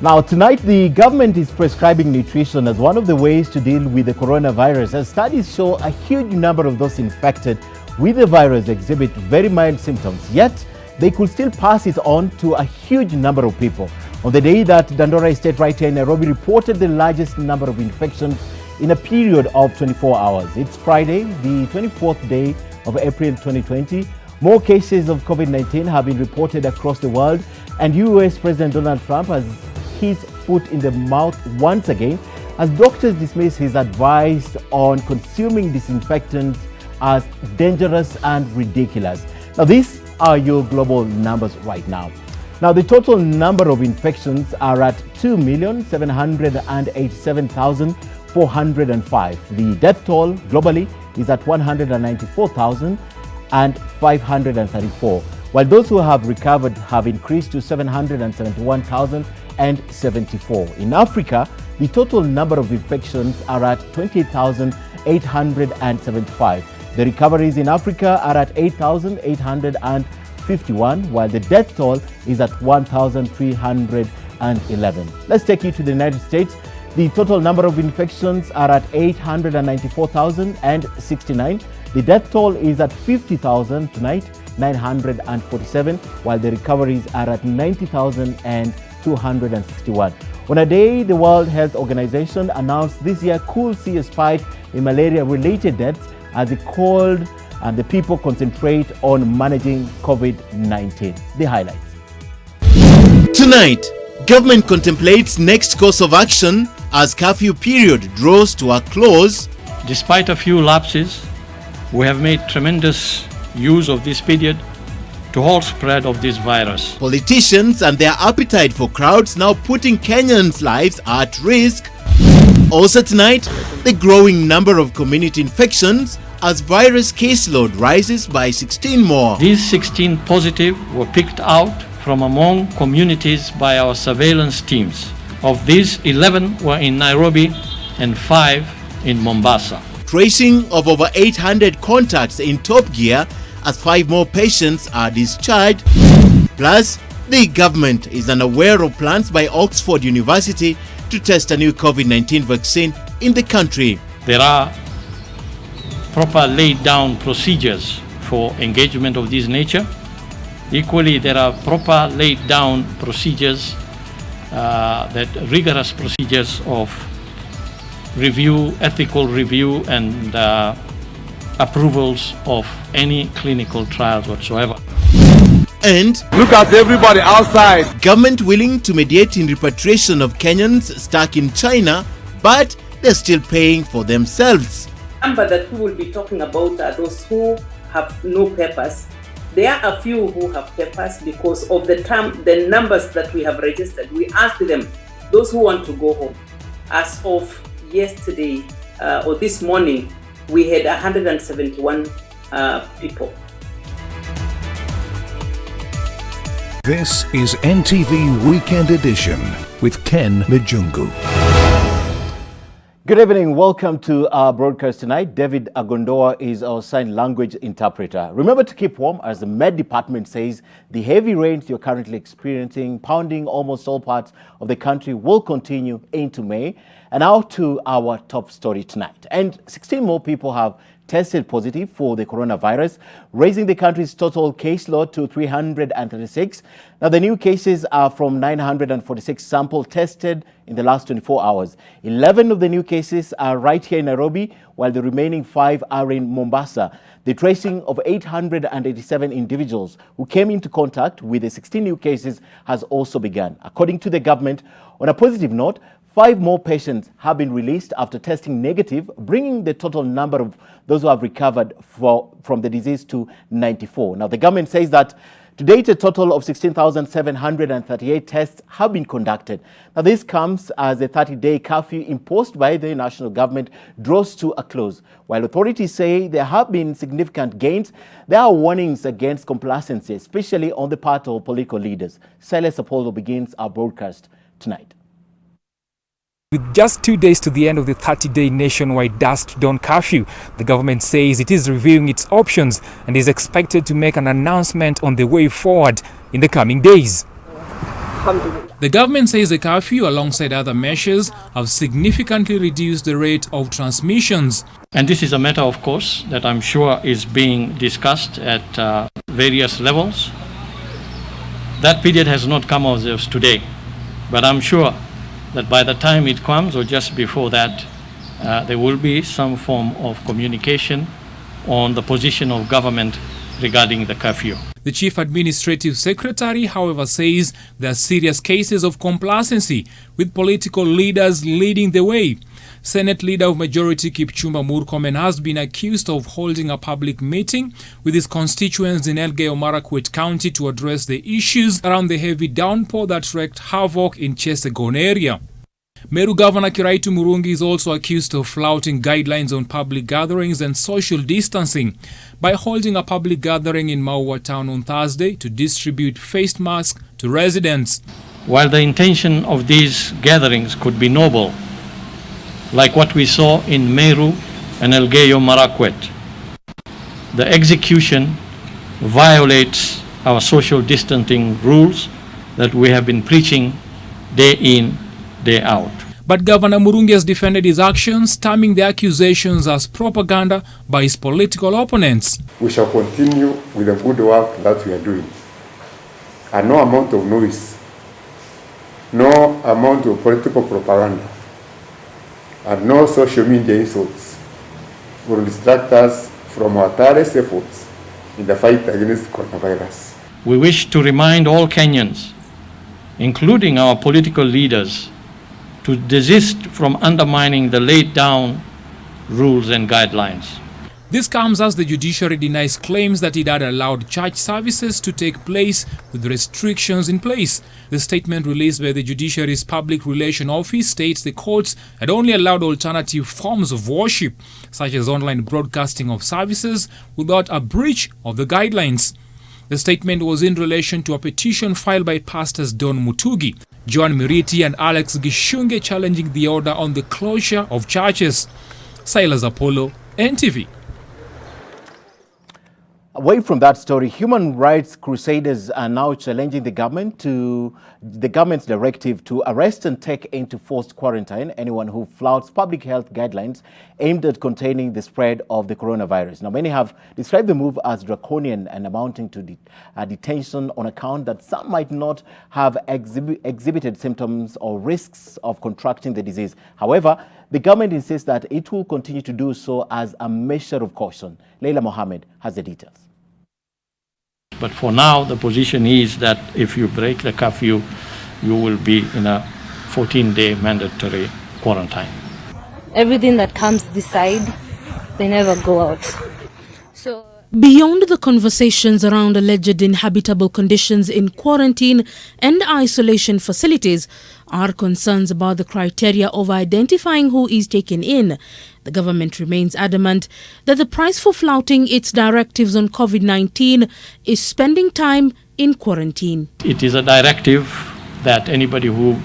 Now, tonight, the government is prescribing nutrition as one of the ways to deal with the coronavirus, as studies show a huge number of those infected with the virus exhibit very mild symptoms, yet they could still pass it on to a huge number of people. On the day that Dandora Estate right here in Nairobi reported the largest number of infections in a period of 24 hours. It's Friday, the 24th day of April 2020. More cases of COVID-19 have been reported across the world, and US President Donald Trump has his foot in the mouth once again as doctors dismiss his advice on consuming disinfectants as dangerous and ridiculous. Now, these are your global numbers right now. Now, the total number of infections are at 2,787,405. The death toll globally is at 194,534, while those who have recovered have increased to 771,074. In Africa, the total number of infections are at 28,875. The recoveries in Africa are at 8,851, while the death toll is at 1,311. Let's take you to the United States. The total number of infections are at 894,069. The death toll is at 50,000 tonight, 947, while the recoveries are at 90,261. On a day, the World Health Organization announced this year could see a spike in malaria-related deaths as it called and the people concentrate on managing COVID-19. The highlights. Tonight, government contemplates next course of action as curfew period draws to a close. Despite a few lapses, we have made tremendous use of this period to halt spread of this virus. Politicians and their appetite for crowds now putting Kenyans' lives at risk. Also tonight, the growing number of community infections as virus caseload rises by 16 more. These 16 positive were picked out from among communities by our surveillance teams. Of these, 11 were in Nairobi and 5 in Mombasa. Tracing of over 800 contacts in top gear as 5 more patients are discharged. Plus, the government is unaware of plans by Oxford University to test a new COVID-19 vaccine in the country. There are proper laid down procedures for engagement of this nature. Equally, there are proper laid down procedures, rigorous procedures of review, ethical review, and approvals of any clinical trials whatsoever. And look at everybody outside. Government willing to mediate in repatriation of Kenyans stuck in China, but they're still paying for themselves. The number that we will be talking about are those who have no papers. There are a few who have papers because of the numbers that we have registered. We asked them, those who want to go home. As of yesterday or this morning, we had 171 people. This is NTV Weekend Edition with Ken Mijungu. Good evening. Welcome to our broadcast tonight. David Agondoa is our sign language interpreter. Remember to keep warm as the Med Department says the heavy rains you're currently experiencing, pounding almost all parts of the country, will continue into May. And now to our top story tonight. And 16 more people have tested positive for the coronavirus, raising the country's total caseload to 336. Now, the new cases are from 946 samples tested in the last 24 hours. 11 of the new cases are right here in Nairobi, while the remaining 5 are in Mombasa. The tracing of 887 individuals who came into contact with the 16 new cases has also begun. According to the government, on a positive note, 5 more patients have been released after testing negative, bringing the total number of those who have recovered from the disease to 94. Now, the government says that to date, a total of 16,738 tests have been conducted. Now, this comes as a 30-day curfew imposed by the national government draws to a close. While authorities say there have been significant gains, there are warnings against complacency, especially on the part of political leaders. Silas Apollo begins our broadcast tonight. With just 2 days to the end of the 30-day nationwide dusk dawn curfew, the government says it is reviewing its options and is expected to make an announcement on the way forward in the coming days. Alhamdulillah. The government says the curfew, alongside other measures, have significantly reduced the rate of transmissions. And this is a matter, of course, that I'm sure is being discussed at various levels. That period has not come as of today, but I'm sure that by the time it comes, or just before that, there will be some form of communication on the position of government regarding the curfew. The Chief Administrative Secretary, however, says there are serious cases of complacency, with political leaders leading the way. Senate Leader of Majority Kipchumba Murkomen has been accused of holding a public meeting with his constituents in Elgeyo Marakwet County to address the issues around the heavy downpour that wreaked havoc in Chesagon area. Meru Governor Kiraitu Murungi is also accused of flouting guidelines on public gatherings and social distancing by holding a public gathering in Maua town on Thursday to distribute face masks to residents. While the intention of these gatherings could be noble, like what we saw in Meru and Elgeyo Marakwet, the execution violates our social distancing rules that we have been preaching day in, day out. But Governor Murungi has defended his actions, terming the accusations as propaganda by his political opponents. We shall continue with the good work that we are doing. And no amount of noise, no amount of political propaganda, and no social media insults will distract us from our tireless efforts in the fight against coronavirus. We wish to remind all Kenyans, including our political leaders, to desist from undermining the laid down rules and guidelines. This comes as the judiciary denies claims that it had allowed church services to take place with restrictions in place. The statement released by the judiciary's public relations office states the courts had only allowed alternative forms of worship, such as online broadcasting of services, without a breach of the guidelines. The statement was in relation to a petition filed by Pastors Don Mutugi, John Miriti and Alex Gishunge challenging the order on the closure of churches. Silas Apollo, NTV. Away from that story, human rights crusaders are now challenging the government's directive to arrest and take into forced quarantine anyone who flouts public health guidelines aimed at containing the spread of the coronavirus. Now, many have described the move as draconian and amounting to detention on account that some might not have exhibited symptoms or risks of contracting the disease. However, the government insists that it will continue to do so as a measure of caution. Leila Mohammed has the details. But for now, the position is that if you break the curfew, you will be in a 14-day mandatory quarantine. Everything that comes this side, they never go out. So beyond the conversations around alleged inhabitable conditions in quarantine and isolation facilities are concerns about the criteria of identifying who is taken in. The government remains adamant that the price for flouting its directives on COVID-19 is spending time in quarantine. It is a directive that anybody who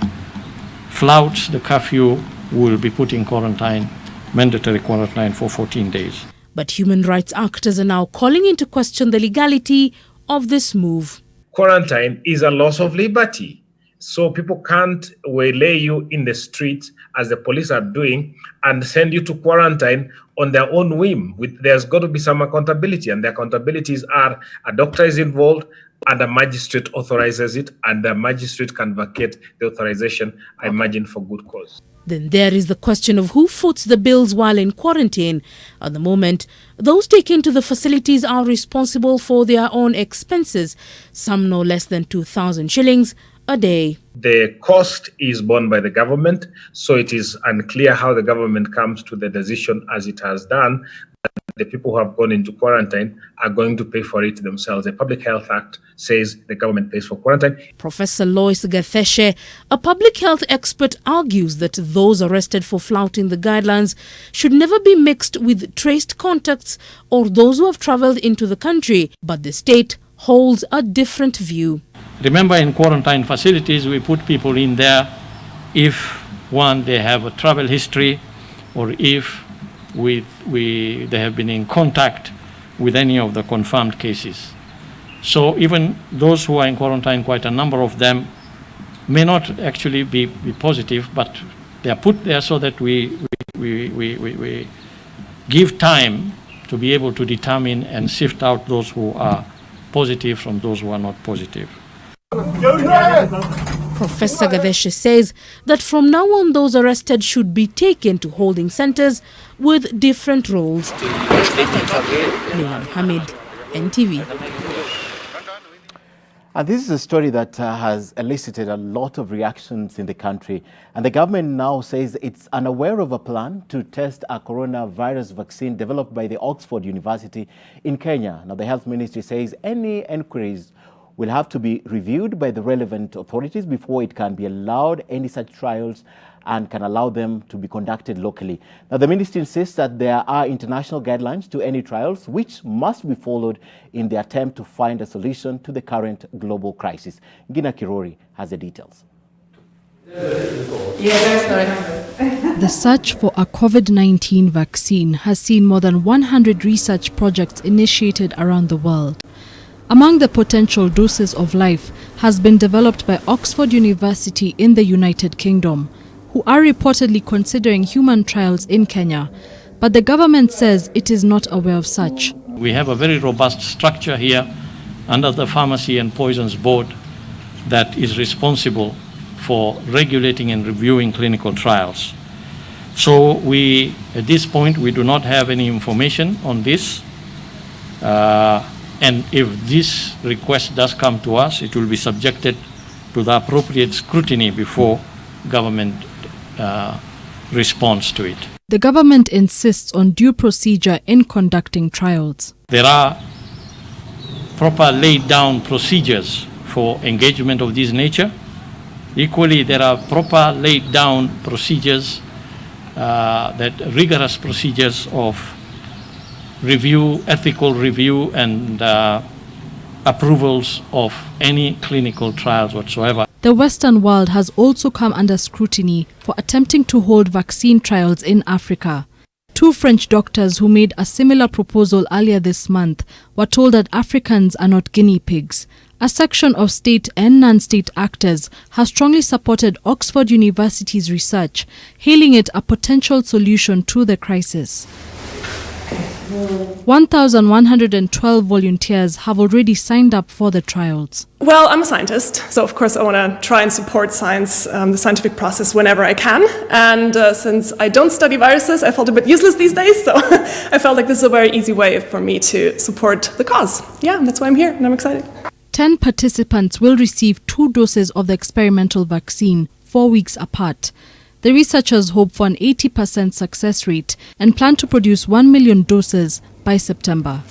flouts the curfew will be put in quarantine, mandatory quarantine for 14 days. But human rights actors are now calling into question the legality of this move. Quarantine is a loss of liberty. So people can't waylay you in the streets as the police are doing and send you to quarantine on their own whim. There's got to be some accountability, and the accountabilities are a doctor is involved and a magistrate authorizes it, and the magistrate can vacate the authorization, I imagine, for good cause. Then there is the question of who foots the bills while in quarantine. At the moment, those taken to the facilities are responsible for their own expenses, some no less than 2,000 shillings a day. The cost is borne by the government, so it is unclear how the government comes to the decision as it has done. The people who have gone into quarantine are going to pay for it themselves. The Public Health Act says the government pays for quarantine. Professor Lois Gatheshe, a public health expert, argues that those arrested for flouting the guidelines should never be mixed with traced contacts or those who have travelled into the country. But the state holds a different view. Remember, in quarantine facilities, we put people in there if, one, they have a travel history, or if they have been in contact with any of the confirmed cases. So even those who are in quarantine, quite a number of them may not actually be positive, but they are put there so that we give time to be able to determine and sift out those who are positive from those who are not positive. Professor Gaveshe says that from now on those arrested should be taken to holding centers with different roles. Leila Mohammed, NTV. And this is a story that has elicited a lot of reactions in the country. And the government now says it's unaware of a plan to test a coronavirus vaccine developed by the Oxford University in Kenya. Now, the health ministry says any inquiries will have to be reviewed by the relevant authorities before it can be allowed any such trials and can allow them to be conducted locally. Now, the ministry insists that there are international guidelines to any trials which must be followed in the attempt to find a solution to the current global crisis. Gina Kirori has the details. The search for a COVID-19 vaccine has seen more than 100 research projects initiated around the world. Among the potential doses of life has been developed by Oxford University in the United Kingdom, who are reportedly considering human trials in Kenya, but the government says it is not aware of such. We have a very robust structure here under the Pharmacy and Poisons Board that is responsible for regulating and reviewing clinical trials. So at this point, we do not have any information on this. And if this request does come to us, it will be subjected to the appropriate scrutiny before government responds to it. The government insists on due procedure in conducting trials. There are proper laid down procedures for engagement of this nature. Equally, there are proper laid down procedures, rigorous procedures of review, ethical review, and approvals of any clinical trials whatsoever. The Western world has also come under scrutiny for attempting to hold vaccine trials in Africa. Two French doctors who made a similar proposal earlier this month were told that Africans are not guinea pigs. A section of state and non-state actors has strongly supported Oxford University's research, hailing it a potential solution to the crisis. 1,112 volunteers have already signed up for the trials. Well, I'm a scientist, so of course I want to try and support science, the scientific process, whenever I can. And since I don't study viruses, I felt a bit useless these days, so I felt like this is a very easy way for me to support the cause. Yeah, that's why I'm here, and I'm excited. 10 participants will receive 2 doses of the experimental vaccine 4 weeks apart. The researchers hope for an 80% success rate and plan to produce 1 million doses by September.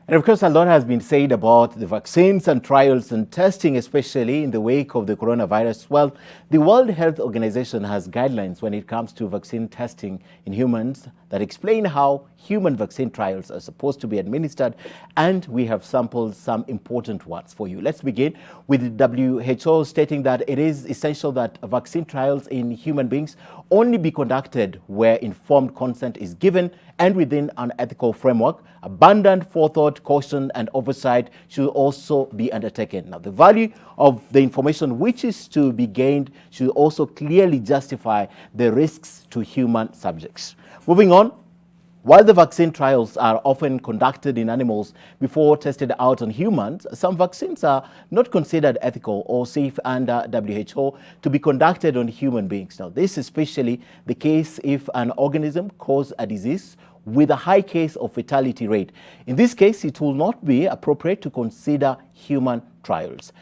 And of course, a lot has been said about the vaccines and trials and testing, especially in the wake of the coronavirus. Well, the World Health Organization has guidelines when it comes to vaccine testing in humans that explain how human vaccine trials are supposed to be administered, and we have sampled some important ones for you. Let's begin with the WHO stating that it is essential that vaccine trials in human beings only be conducted where informed consent is given and within an ethical framework. Abundant forethought, caution, and oversight should also be undertaken. Now, the value of the information which is to be gained should also clearly justify the risks to human subjects. Moving on, while the vaccine trials are often conducted in animals before tested out on humans, some vaccines are not considered ethical or safe under WHO to be conducted on human beings. Now, this is especially the case if an organism causes a disease with a high case of fatality rate. In this case, it will not be appropriate to consider human trials.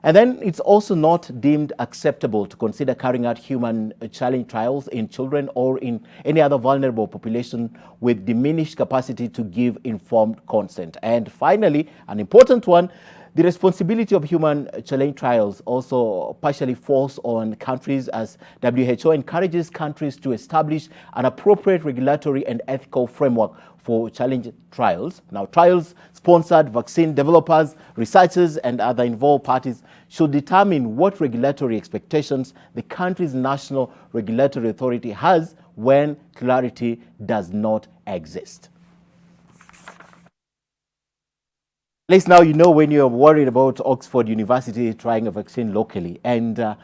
And then it's also not deemed acceptable to consider carrying out human challenge trials in children or in any other vulnerable population with diminished capacity to give informed consent. And finally, an important one, the responsibility of human challenge trials also partially falls on countries, as WHO encourages countries to establish an appropriate regulatory and ethical framework for challenge trials. Now, trials-sponsored vaccine developers, researchers, and other involved parties should determine what regulatory expectations the country's national regulatory authority has when clarity does not exist. least now you know when you're worried about Oxford University trying a vaccine locally. And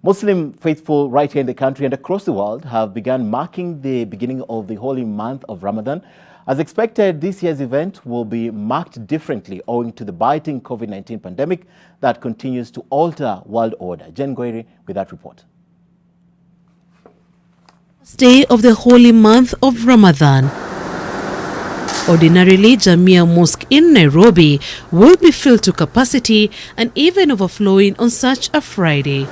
Muslim faithful right here in the country and across the world have begun marking the beginning of the holy month of Ramadan. As expected, this year's event will be marked differently owing to the biting COVID-19 pandemic that continues to alter world order. Jen Goiri with that report. Day of the holy month of Ramadan. Ordinarily, Jamia Mosque in Nairobi will be filled to capacity and even overflowing on such a Friday.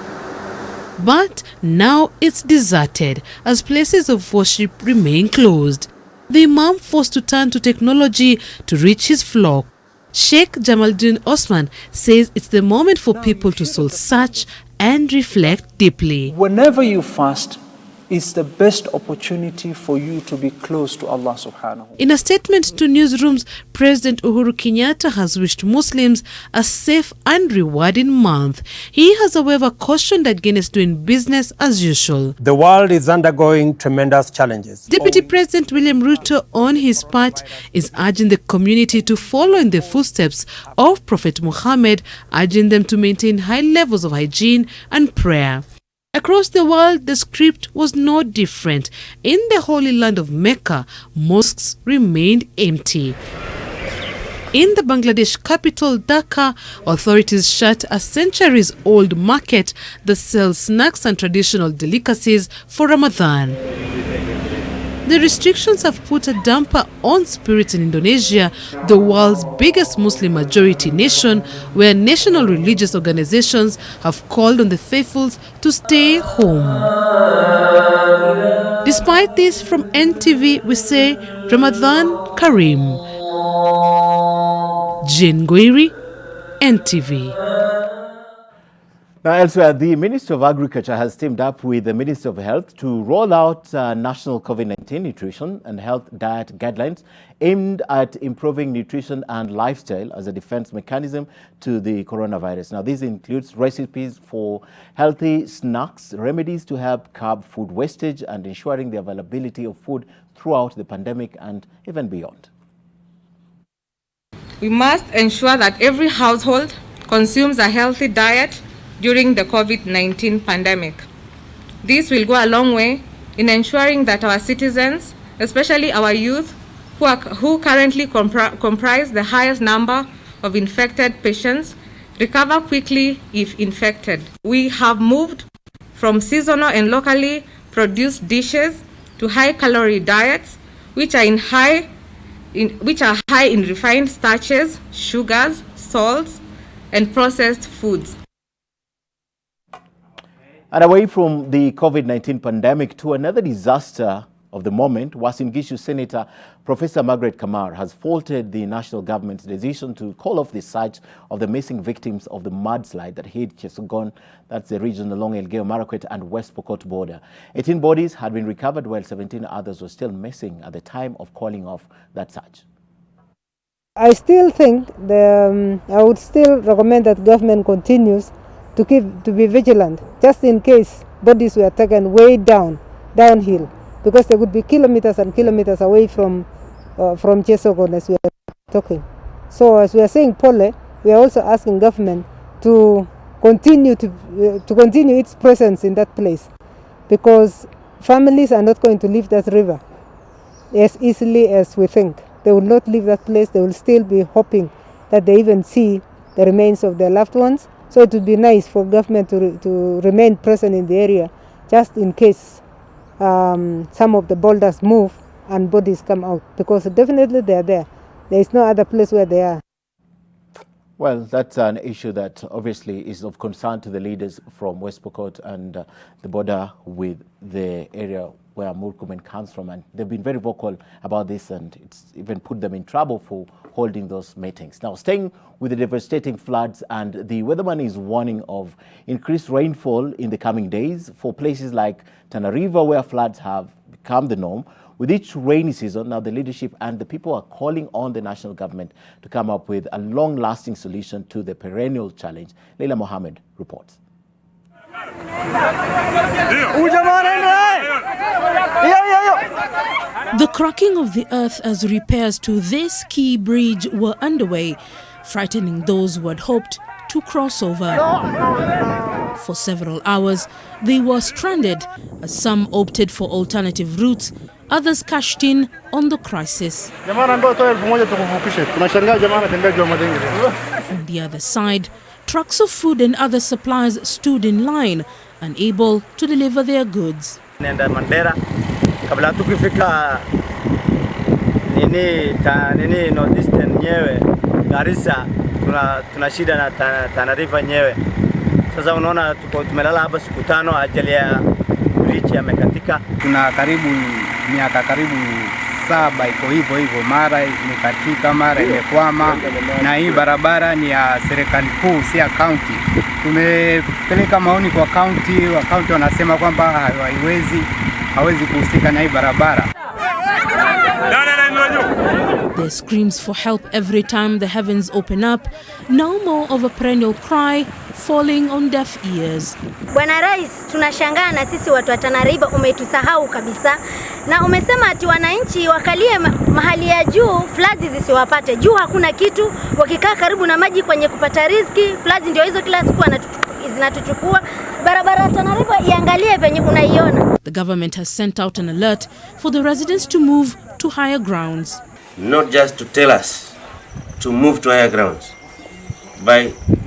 But now it's deserted as places of worship remain closed. The Imam forced to turn to technology to reach his flock. Sheikh Jamaldin Osman says it's the moment for people to soul search and reflect deeply. Whenever you fast, it's the best opportunity for you to be close to Allah subhanahu. In a statement to newsrooms, President Uhuru Kenyatta has wished Muslims a safe and rewarding month. He has, however, cautioned against doing business as usual. The world is undergoing tremendous challenges. Deputy President William Ruto, on his part, is urging the community to follow in the footsteps of Prophet Muhammad, urging them to maintain high levels of hygiene and prayer. Across the world, the script was no different. In the holy land of Mecca, mosques remained empty. In the Bangladesh capital, Dhaka, authorities shut a centuries-old market that sells snacks and traditional delicacies for Ramadan. The restrictions have put a damper on spirits in Indonesia, the world's biggest Muslim majority nation, where national religious organizations have called on the faithfuls to stay home. Despite this, from NTV, we say Ramadan Kareem. Jane Guiri, NTV. Now, elsewhere, the Minister of Agriculture has teamed up with the Minister of Health to roll out national COVID-19 nutrition and health diet guidelines aimed at improving nutrition and lifestyle as a defense mechanism to the coronavirus. Now, this includes recipes for healthy snacks, remedies to help curb food wastage, and ensuring the availability of food throughout the pandemic and even beyond. We must ensure that every household consumes a healthy diet during the COVID-19 pandemic. This will go a long way in ensuring that our citizens, especially our youth, who currently comprise the highest number of infected patients, recover quickly if infected. We have moved from seasonal and locally produced dishes to high-calorie diets, which are high in refined starches, sugars, salts, and processed foods. And away from the COVID-19 pandemic to another disaster of the moment, Uasin Gishu Senator Professor Margaret Kamar has faulted the national government's decision to call off the search of the missing victims of the mudslide that hit Chesugon, that's the region along Elgeyo Marakwet and West Pokot border. 18 bodies had been recovered while 17 others were still missing at the time of calling off that search. I still think I would still recommend that government continues to be vigilant, just in case bodies were taken way downhill, because they would be kilometers and kilometers away from Chesugon as we are talking. So as we are saying, Pole, we are also asking government to continue its presence in that place, because families are not going to leave that river as easily as we think. They will not leave that place. They will still be hoping that they even see the remains of their loved ones. So it would be nice for government to remain present in the area, just in case some of the boulders move and bodies come out, because definitely they are there. There is no other place where they are. Well, that's an issue that obviously is of concern to the leaders from West Pokot and the border with the area where Murkomen comes from. And they've been very vocal about this, and it's even put them in trouble for holding those meetings. Now, staying with the devastating floods, and the weatherman is warning of increased rainfall in the coming days for places like Tana River, where floods have become the norm. With each rainy season, now the leadership and the people are calling on the national government to come up with a long-lasting solution to the perennial challenge. Leila Mohammed reports. The cracking of the earth as repairs to this key bridge were underway. frightening those who had hoped to cross over. For several hours, they were stranded as some opted for alternative routes, others cashed in on the crisis. On the other side, trucks of food and other supplies stood in line, unable to deliver their goods. Kabla tukifika northeastern nyewe Garissa tuna shida na Tana River nyewe. Sasa unaona tumelala hapa siku 5, ajali ya bridge yamekatika. Tuna karibu miaka karibu 7 iko hivyo, mara imekatika, mara imekwama, na hii barabara ni ya serikali kuu, si ya county. Tumepeleka maoni kwa county, wanasema kwamba hawezi kuhusika na hii barabara. Their screams for help every time the heavens open up, no more of a perennial cry falling on deaf ears. Bwana Rais, tunashangaa na sisi watu wa Tana River umetusahau kabisa, na umesema ati wananchi wakalie mahali ya juu, floods zisiwapate. Juu hakuna kitu, wakikaa karibu na maji kwenye kupata riziki, floods ndio hizo kila siku zinatuchukua. Barabara ya Tana River iangalie venye unaiona. The government has sent out an alert for the residents to move to higher grounds. Not just to tell us to move to higher grounds,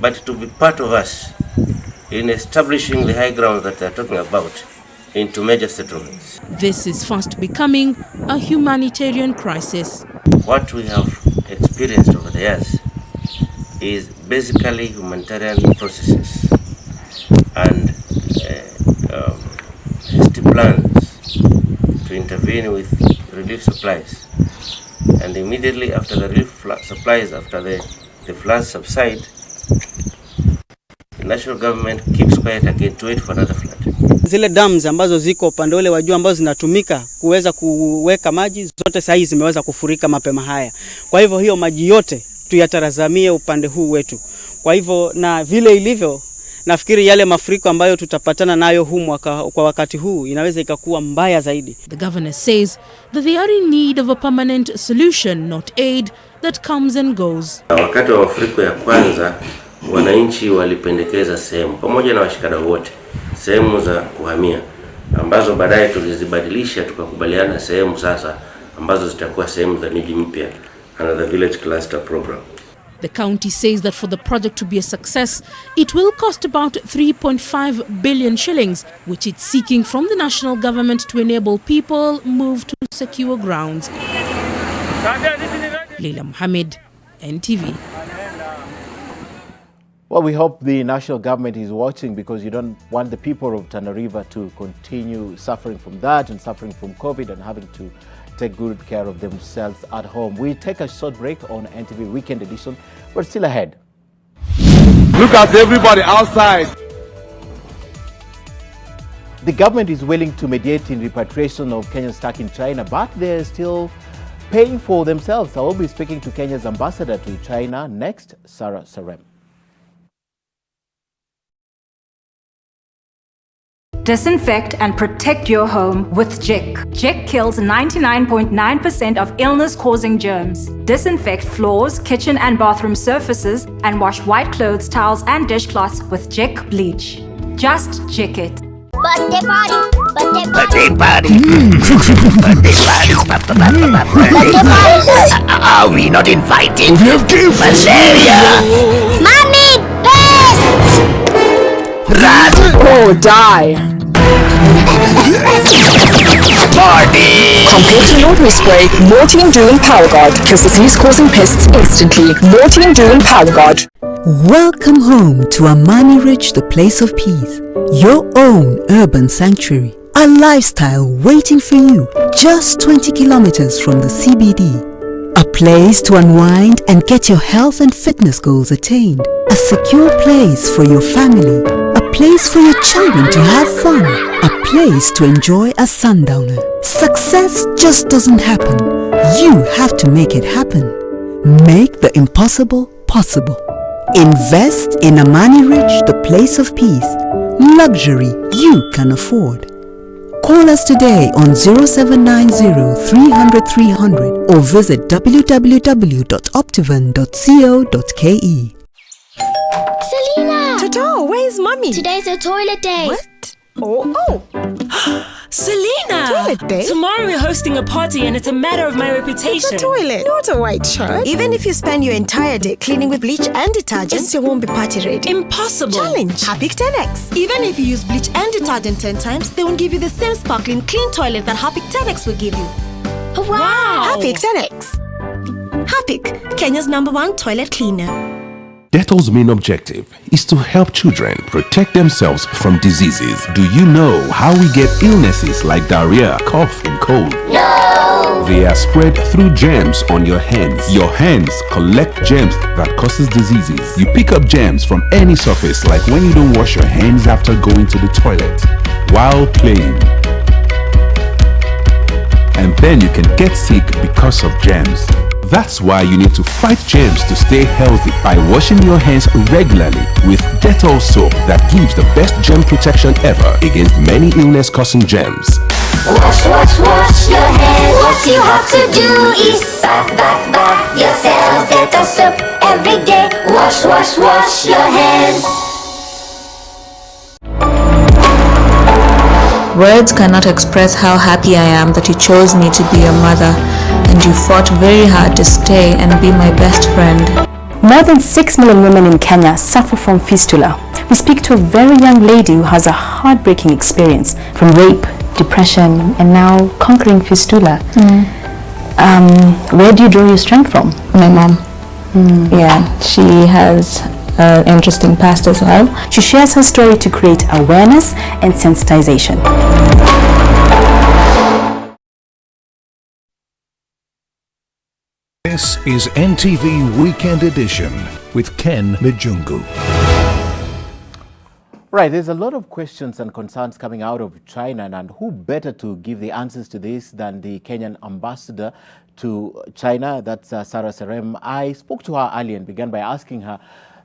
but to be part of us in establishing the high grounds that they are talking about into major settlements. This is fast becoming a humanitarian crisis. What we have experienced over the years is basically humanitarian processes and hasty plans to intervene with relief supplies. And immediately after the relief supplies, after the floods subside, the national government keeps quiet again to wait for another flood. Zile dams ambazo ziko upande ule wa juu ambazo zinatumika kuweza kuweka maji, zote sasa hizi zimeweza kufurika mapema haya. Kwa hivyo hiyo maji yote tuyatazamie upande huu wetu. Kwa hivyo na vile ilivyo, nafikiri yale mafuriko ambayo tutapatana nayo kwa wakati huu inaweza ikakuwa mbaya zaidi. The governor says that they are in need of a permanent solution, not aid that comes and goes. Wakati wa mafuriko ya kwanza, wananchi walipendekeza sehemu pamoja na washikadau wote, sehemu za kuhamia ambazo baadaye tulizibadilisha tukakubaliana sehemu sasa ambazo zitakuwa sehemu za miji mpya under the village cluster program. The county says that for the project to be a success, it will cost about 3.5 billion shillings, which it's seeking from the national government to enable people move to secure grounds. Leila Mohammed, NTV. Well, we hope the national government is watching, because you don't want the people of Tana River to continue suffering from that and suffering from COVID and having to take good care of themselves at home. We take a short break on NTV Weekend Edition. We're still ahead. Look at everybody outside. The government is willing to mediate in repatriation of Kenyans stuck in China, but they're still paying for themselves. I will be speaking to Kenya's ambassador to China next, Sarah Sarem. Disinfect and protect your home with Jik. Jik kills 99.9% of illness-causing germs. Disinfect floors, kitchen and bathroom surfaces, and wash white clothes, towels and dishcloths with Jik bleach. Just Jik it. Birthday party! Birthday party! Birthday party! Are we not invited? We have gifts! Malaria! Mommy! Pest! Rat! Or die! Party! Compared to laundry spray, Mortein Doom Power Guard kills disease-causing pests instantly. Mortein Doom Power Guard. Welcome home to Amani Ridge, the place of peace. Your own urban sanctuary. A lifestyle waiting for you just 20 kilometers from the CBD. A place to unwind and get your health and fitness goals attained. A secure place for your family. A place for your children to have fun. A place to enjoy a sundowner. Success just doesn't happen. You have to make it happen. Make the impossible possible. Invest in Amani Ridge, the place of peace. Luxury you can afford. Call us today on 0790 300 300 or visit www.optivan.co.ke. Selena! Toto, where's mommy? Today's a toilet day. What? Oh. Selena! Toilet day? Tomorrow we're hosting a party and it's a matter of my reputation. It's a toilet, not a white shirt. Even if you spend your entire day cleaning with bleach and detergent, it still won't be party ready. Impossible. Challenge. Harpic 10X. Even if you use bleach and detergent 10 times, they won't give you the same sparkling clean toilet that Harpic 10X will give you. Wow! Harpic 10X. Harpic, Kenya's #1 toilet cleaner. Dettol's main objective is to help children protect themselves from diseases. Do you know how we get illnesses like diarrhea, cough, and cold? No! They are spread through germs on your hands. Your hands collect germs that causes diseases. You pick up germs from any surface, like when you don't wash your hands after going to the toilet, while playing. And then you can get sick because of germs. That's why you need to fight germs to stay healthy by washing your hands regularly with Dettol soap that gives the best germ protection ever against many illness-causing germs. Wash, wash, wash your hands. What you have to do is bath yourself. Dettol soap every day. Wash, wash, wash your hands. Words cannot express how happy I am that you chose me to be your mother, and you fought very hard to stay and be my best friend. More than 6 million women in Kenya suffer from fistula. We speak to a very young lady who has a heartbreaking experience from rape, depression, and now conquering fistula. Where do you draw your strength from? My mom. Yeah, she has an interesting past as well. She shares her story to create awareness and sensitization. This is NTV Weekend Edition with Ken Mijungu. Right, there's a lot of questions and concerns coming out of China, and who better to give the answers to this than the Kenyan ambassador to China, that's Sarah Serem. I spoke to her earlier and began by asking her,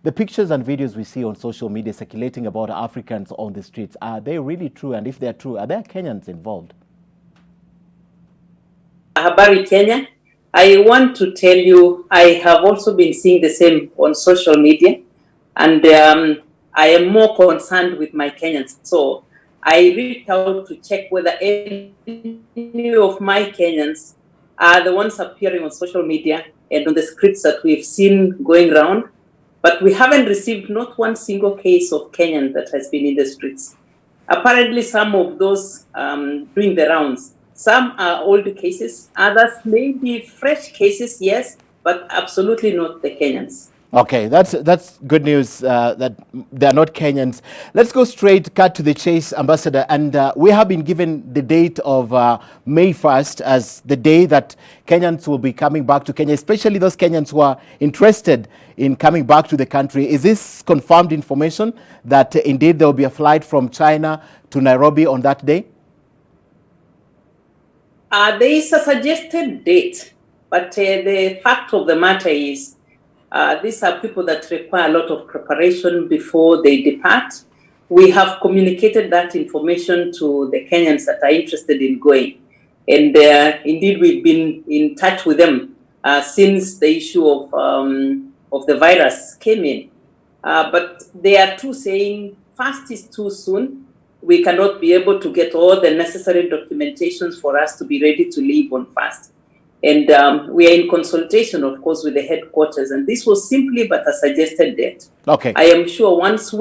the pictures and videos we see on social media circulating about Africans on the streets, are they really true? And if they're true, are there Kenyans involved? Habari Kenya. I want to tell you, I have also been seeing the same on social media, and I am more concerned with my Kenyans. So I reached out to check whether any of my Kenyans are the ones appearing on social media and on the scripts that we've seen going around. But we haven't received not one single case of Kenyan that has been in the streets. Apparently, some of those doing the rounds, some are old cases, others may be fresh cases, yes, but absolutely not the Kenyans. Okay, that's good news that they are not Kenyans. Let's go cut to the chase, Ambassador. And we have been given the date of May 1st as the day that Kenyans will be coming back to Kenya, especially those Kenyans who are interested in coming back to the country. Is this confirmed information that indeed there will be a flight from China to Nairobi on that day? There is a suggested date, but the fact of the matter is these are people that require a lot of preparation before they depart. We have communicated that information to the Kenyans that are interested in going. And indeed, we've been in touch with them since the issue of the virus came in. But they are too saying, first is too soon. We cannot be able to get all the necessary documentations for us to be ready to leave on first. And we are in consultation, of course, with the headquarters. And this was simply but a suggested date. Okay. I am sure once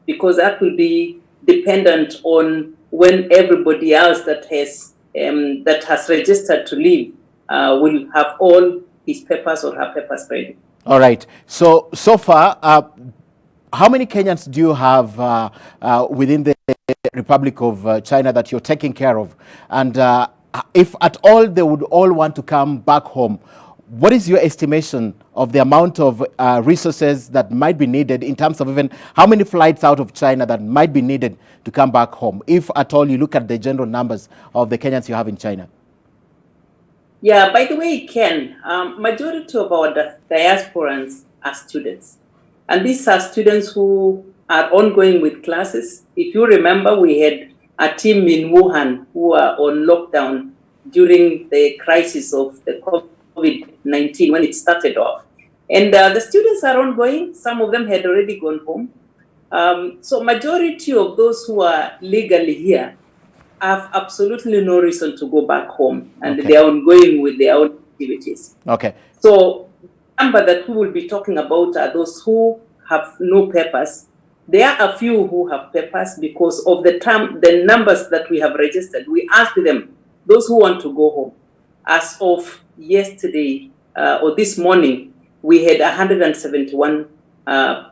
because that will be dependent on when everybody else that has registered to leave will have all his papers or her papers ready. All right. So far, how many Kenyans do you have within the Republic of China that you're taking care of? And if at all they would all want to come back home, what is your estimation of the amount of resources that might be needed in terms of even how many flights out of China that might be needed to come back home, if at all you look at the general numbers of the Kenyans you have in China? Yeah, by the way, Ken, majority of our diasporans are students. And these are students who are ongoing with classes. If you remember, we had a team in Wuhan who are on lockdown during the crisis of the COVID-19 when it started off. And the students are ongoing. Some of them had already gone home. So majority of those who are legally here have absolutely no reason to go back home, and they are ongoing with their own activities. Okay. So the number that we will be talking about are those who have no papers. There are a few who have papers because of the numbers that we have registered. We asked them, those who want to go home. As of yesterday or this morning, we had 171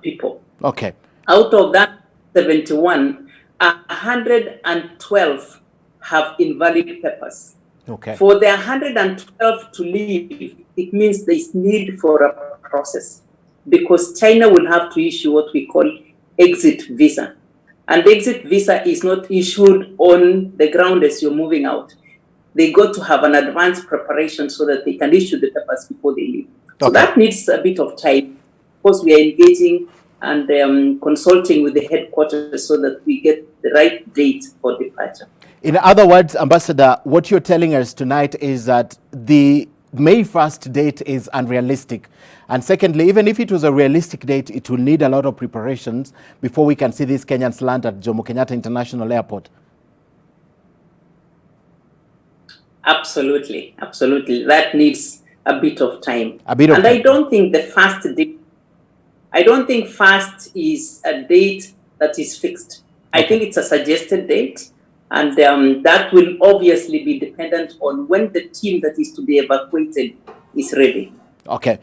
people. Okay. Out of that 71, 112 have invalid papers. Okay. For the 112 to leave, it means there is need for a process because China will have to issue what we call exit visa. And the exit visa is not issued on the ground as you're moving out. They got to have an advanced preparation so that they can issue the papers before they leave. So that needs a bit of time. Of course, we are engaging and consulting with the headquarters so that we get the right date for departure. In other words, Ambassador, what you're telling us tonight is that the May 1st date is unrealistic. And secondly, even if it was a realistic date, it will need a lot of preparations before we can see these Kenyans land at Jomo Kenyatta International Airport. Absolutely, absolutely. That needs a bit of time. And I don't think the first date, I don't think first is a date that is fixed. I think it's a suggested date. And that will obviously be dependent on when the team that is to be evacuated is ready. Okay.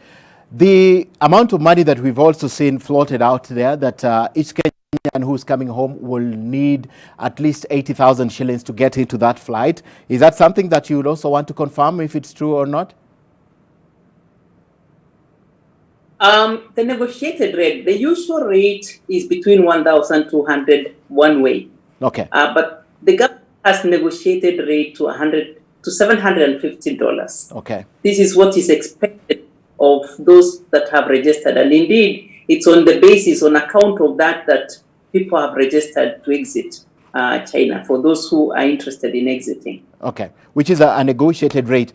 The amount of money that we've also seen floated out there, that each Kenyan who's coming home will need at least 80,000 shillings to get into that flight. Is that something that you would also want to confirm if it's true or not? The negotiated rate, the usual rate is between 1,200 one way. Okay. But the government has negotiated rate to $750. Okay. This is what is expected of those that have registered. And indeed, it's on the basis, on account of that people have registered to exit China, for those who are interested in exiting. Okay, which is a negotiated rate.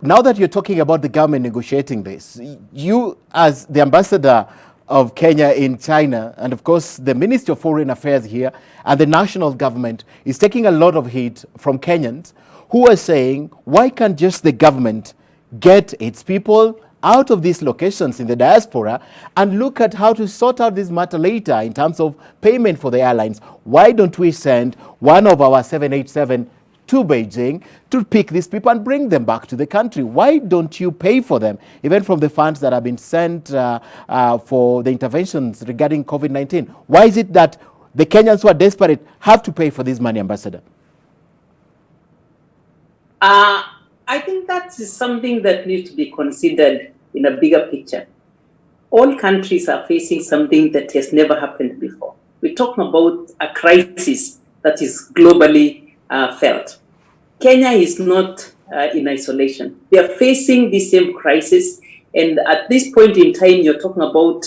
Now that you're talking about the government negotiating this, you as the ambassador of Kenya in China, and of course the Ministry of Foreign Affairs here and the national government is taking a lot of heat from Kenyans who are saying, why can't just the government get its people out of these locations in the diaspora and look at how to sort out this matter later in terms of payment for the airlines? Why don't we send one of our 787 to Beijing to pick these people and bring them back to the country? Why don't you pay for them, even from the funds that have been sent for the interventions regarding COVID-19? Why is it that the Kenyans who are desperate have to pay for this money, Ambassador? I think that is something that needs to be considered in a bigger picture. All countries are facing something that has never happened before. We're talking about a crisis that is globally felt. Kenya is not in isolation. They are facing the same crisis, and at this point in time, you're talking about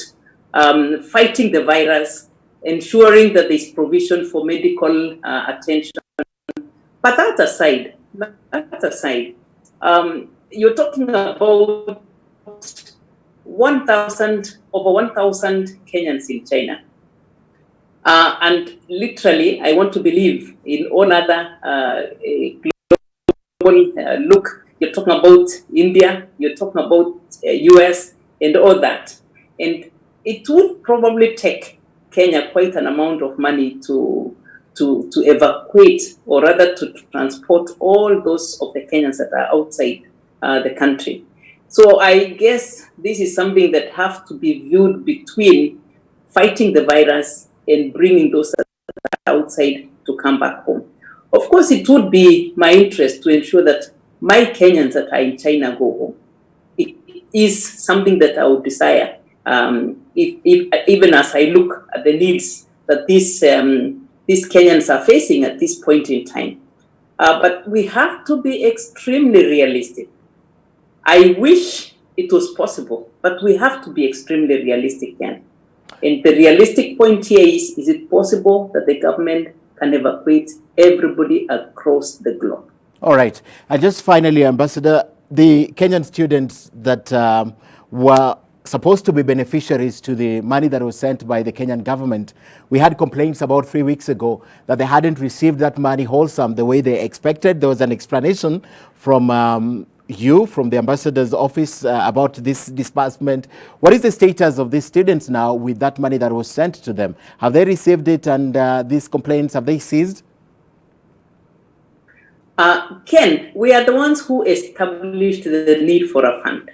fighting the virus, ensuring that there's provision for medical attention. But that aside, you're talking about over 1,000 Kenyans in China. And literally, I want to believe in all other global look. You're talking about India, you're talking about US and all that. And it would probably take Kenya quite an amount of money to evacuate, or rather to transport all those of the Kenyans that are outside the country. So I guess this is something that has to be viewed between fighting the virus and bringing those that are outside to come back home. Of course, it would be my interest to ensure that my Kenyans that are in China go home. It is something that I would desire, even as I look at the needs that these Kenyans are facing at this point in time. But we have to be extremely realistic. I wish it was possible, but we have to be extremely realistic, Ken. And the realistic point here is it possible that the government can evacuate everybody across the globe. All right. And just finally, Ambassador, the Kenyan students that were supposed to be beneficiaries to the money that was sent by the Kenyan government, we had complaints about 3 weeks ago that they hadn't received that money wholesome the way they expected. There was an explanation from from the ambassador's office about this disbursement. What is the status of these students now with that money that was sent to them? Have they received it, and these complaints, have they ceased? Ken, we are the ones who established the need for a fund.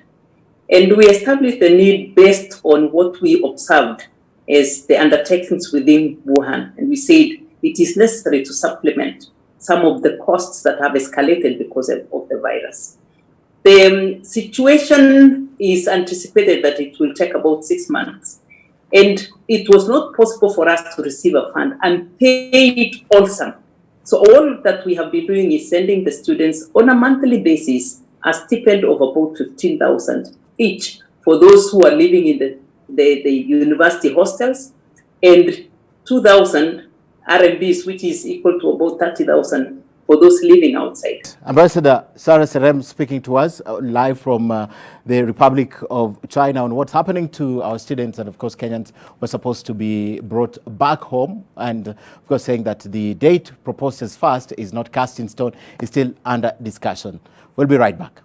And we established the need based on what we observed as the undertakings within Wuhan. And we said it is necessary to supplement some of the costs that have escalated because of the virus. The situation is anticipated that it will take about 6 months. And it was not possible for us to receive a fund and pay it wholesome. So all that we have been doing is sending the students on a monthly basis a stipend of about 15,000 each for those who are living in the university hostels, and 2,000 RMBs, which is equal to about 30,000 for those living outside. Ambassador Sarah Serem speaking to us live from the Republic of China on what's happening to our students, and of course Kenyans were supposed to be brought back home, and of course saying that the date proposed as fast is not cast in stone, is still under discussion. We'll be right back.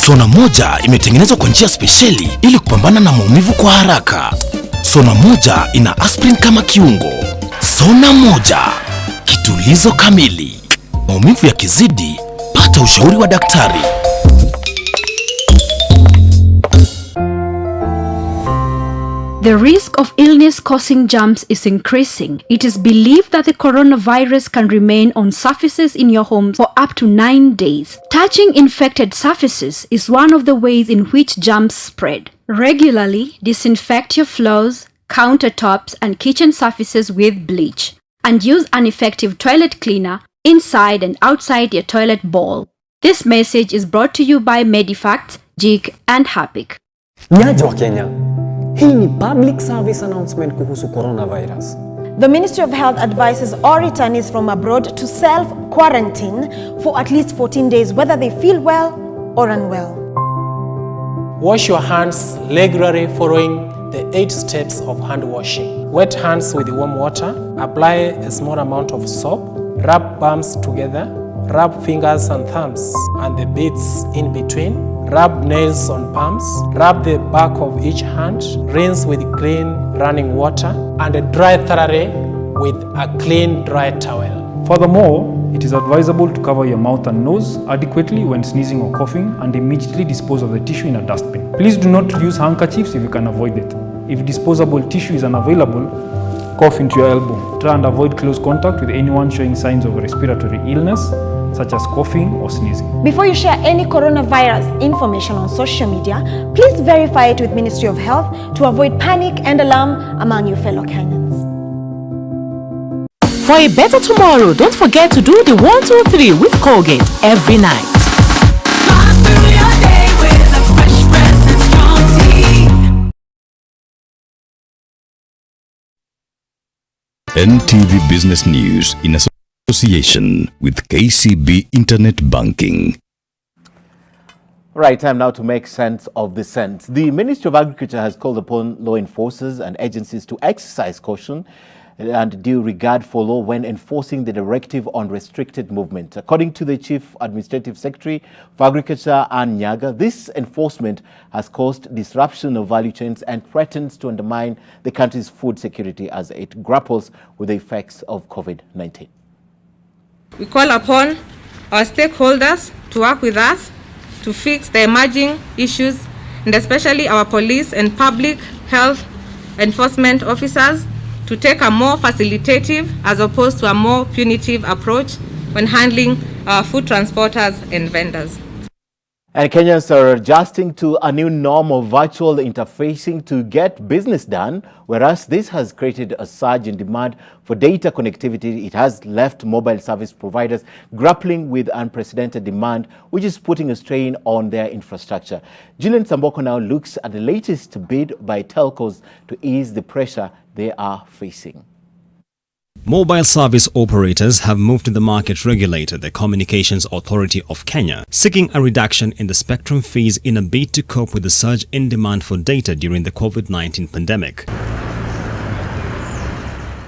Sona moja imetengenezwa kwa njia spesheli ili kupambana na maumivu kwa haraka. Sona moja ina aspirin kama kiungo. Sona moja, kitulizo kamili. Maumivu yakizidi, pata ushauri wa daktari. The risk of illness-causing germs is increasing. It is believed that the coronavirus can remain on surfaces in your home for up to 9 days. Touching infected surfaces is one of the ways in which germs spread. Regularly disinfect your floors, countertops, and kitchen surfaces with bleach. And use an effective toilet cleaner inside and outside your toilet bowl. This message is brought to you by Medifacts, JIG, and Hapik. Nyaja wa Kenya. Hii ni public service announcement kuhusu coronavirus. The Ministry of Health advises all returnees from abroad to self-quarantine for at least 14 days, whether they feel well or unwell. Wash your hands regularly following the 8 steps of hand washing. Wet hands with warm water. Apply a small amount of soap. Rub palms together. Rub fingers and thumbs and the bits in between. Rub nails on palms. Rub the back of each hand. Rinse with clean running water and dry thoroughly with a clean dry towel. Furthermore, it is advisable to cover your mouth and nose adequately when sneezing or coughing and immediately dispose of the tissue in a dustbin. Please do not use handkerchiefs if you can avoid it. If disposable tissue is unavailable, cough into your elbow. Try and avoid close contact with anyone showing signs of respiratory illness, such as coughing or sneezing. Before you share any coronavirus information on social media, please verify it with Ministry of Health to avoid panic and alarm among your fellow Kenyans. For a better tomorrow, don't forget to do the 1, 2, 3 with Colgate every night. NTV Business News in association with KCB Internet Banking. Right, time now to make sense of the sense. The Ministry of Agriculture has called upon law enforcers and agencies to exercise caution and due regard for law when enforcing the directive on restricted movement. According to the Chief Administrative Secretary for Agriculture, Ann Nyaga, this enforcement has caused disruption of value chains and threatens to undermine the country's food security as it grapples with the effects of COVID-19. We call upon our stakeholders to work with us to fix the emerging issues, and especially our police and public health enforcement officers to take a more facilitative as opposed to a more punitive approach when handling food transporters and vendors. And Kenyans are adjusting to a new norm of virtual interfacing to get business done, whereas this has created a surge in demand for data connectivity. It has left mobile service providers grappling with unprecedented demand, which is putting a strain on their infrastructure. Julian Samboko now looks at the latest bid by telcos to ease the pressure they are facing. Mobile service operators have moved to the market regulator, the Communications Authority of Kenya, seeking a reduction in the spectrum fees in a bid to cope with the surge in demand for data during the COVID-19 pandemic.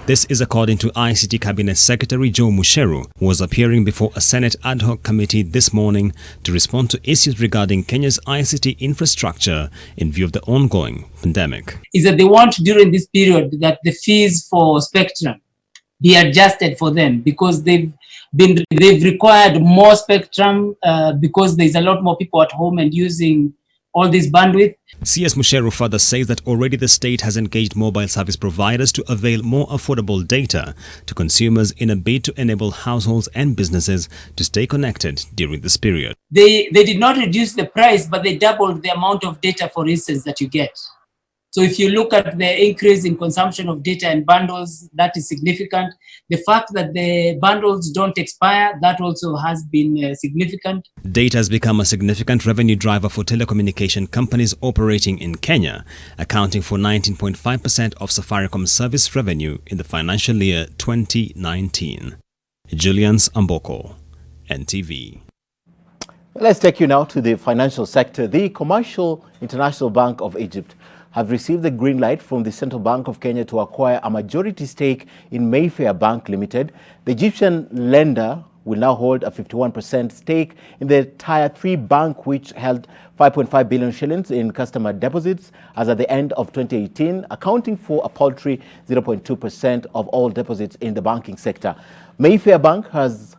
This is according to ICT Cabinet Secretary Joe Musheru, who was appearing before a Senate ad hoc committee this morning to respond to issues regarding Kenya's ICT infrastructure in view of the ongoing pandemic. Is that they want during this period that the fees for spectrum be adjusted for them because they've required more spectrum because there's a lot more people at home and using all this bandwidth. CS Musheru further says that already the state has engaged mobile service providers to avail more affordable data to consumers in a bid to enable households and businesses to stay connected during this period. They did not reduce the price, but they doubled the amount of data, for instance, that you get. So if you look at the increase in consumption of data and bundles, that is significant. The fact that the bundles don't expire, that also has been significant. Data has become a significant revenue driver for telecommunication companies operating in Kenya, accounting for 19.5% of Safaricom's service revenue in the financial year 2019. Julian Amboko, NTV. Let's take you now to the financial sector. The Commercial International Bank of Egypt have received the green light from the Central Bank of Kenya to acquire a majority stake in Mayfair Bank Limited. The Egyptian lender will now hold a 51% stake in the Tier 3 bank, which held 5.5 billion shillings in customer deposits as at the end of 2018, accounting for a paltry 0.2% of all deposits in the banking sector. Mayfair Bank was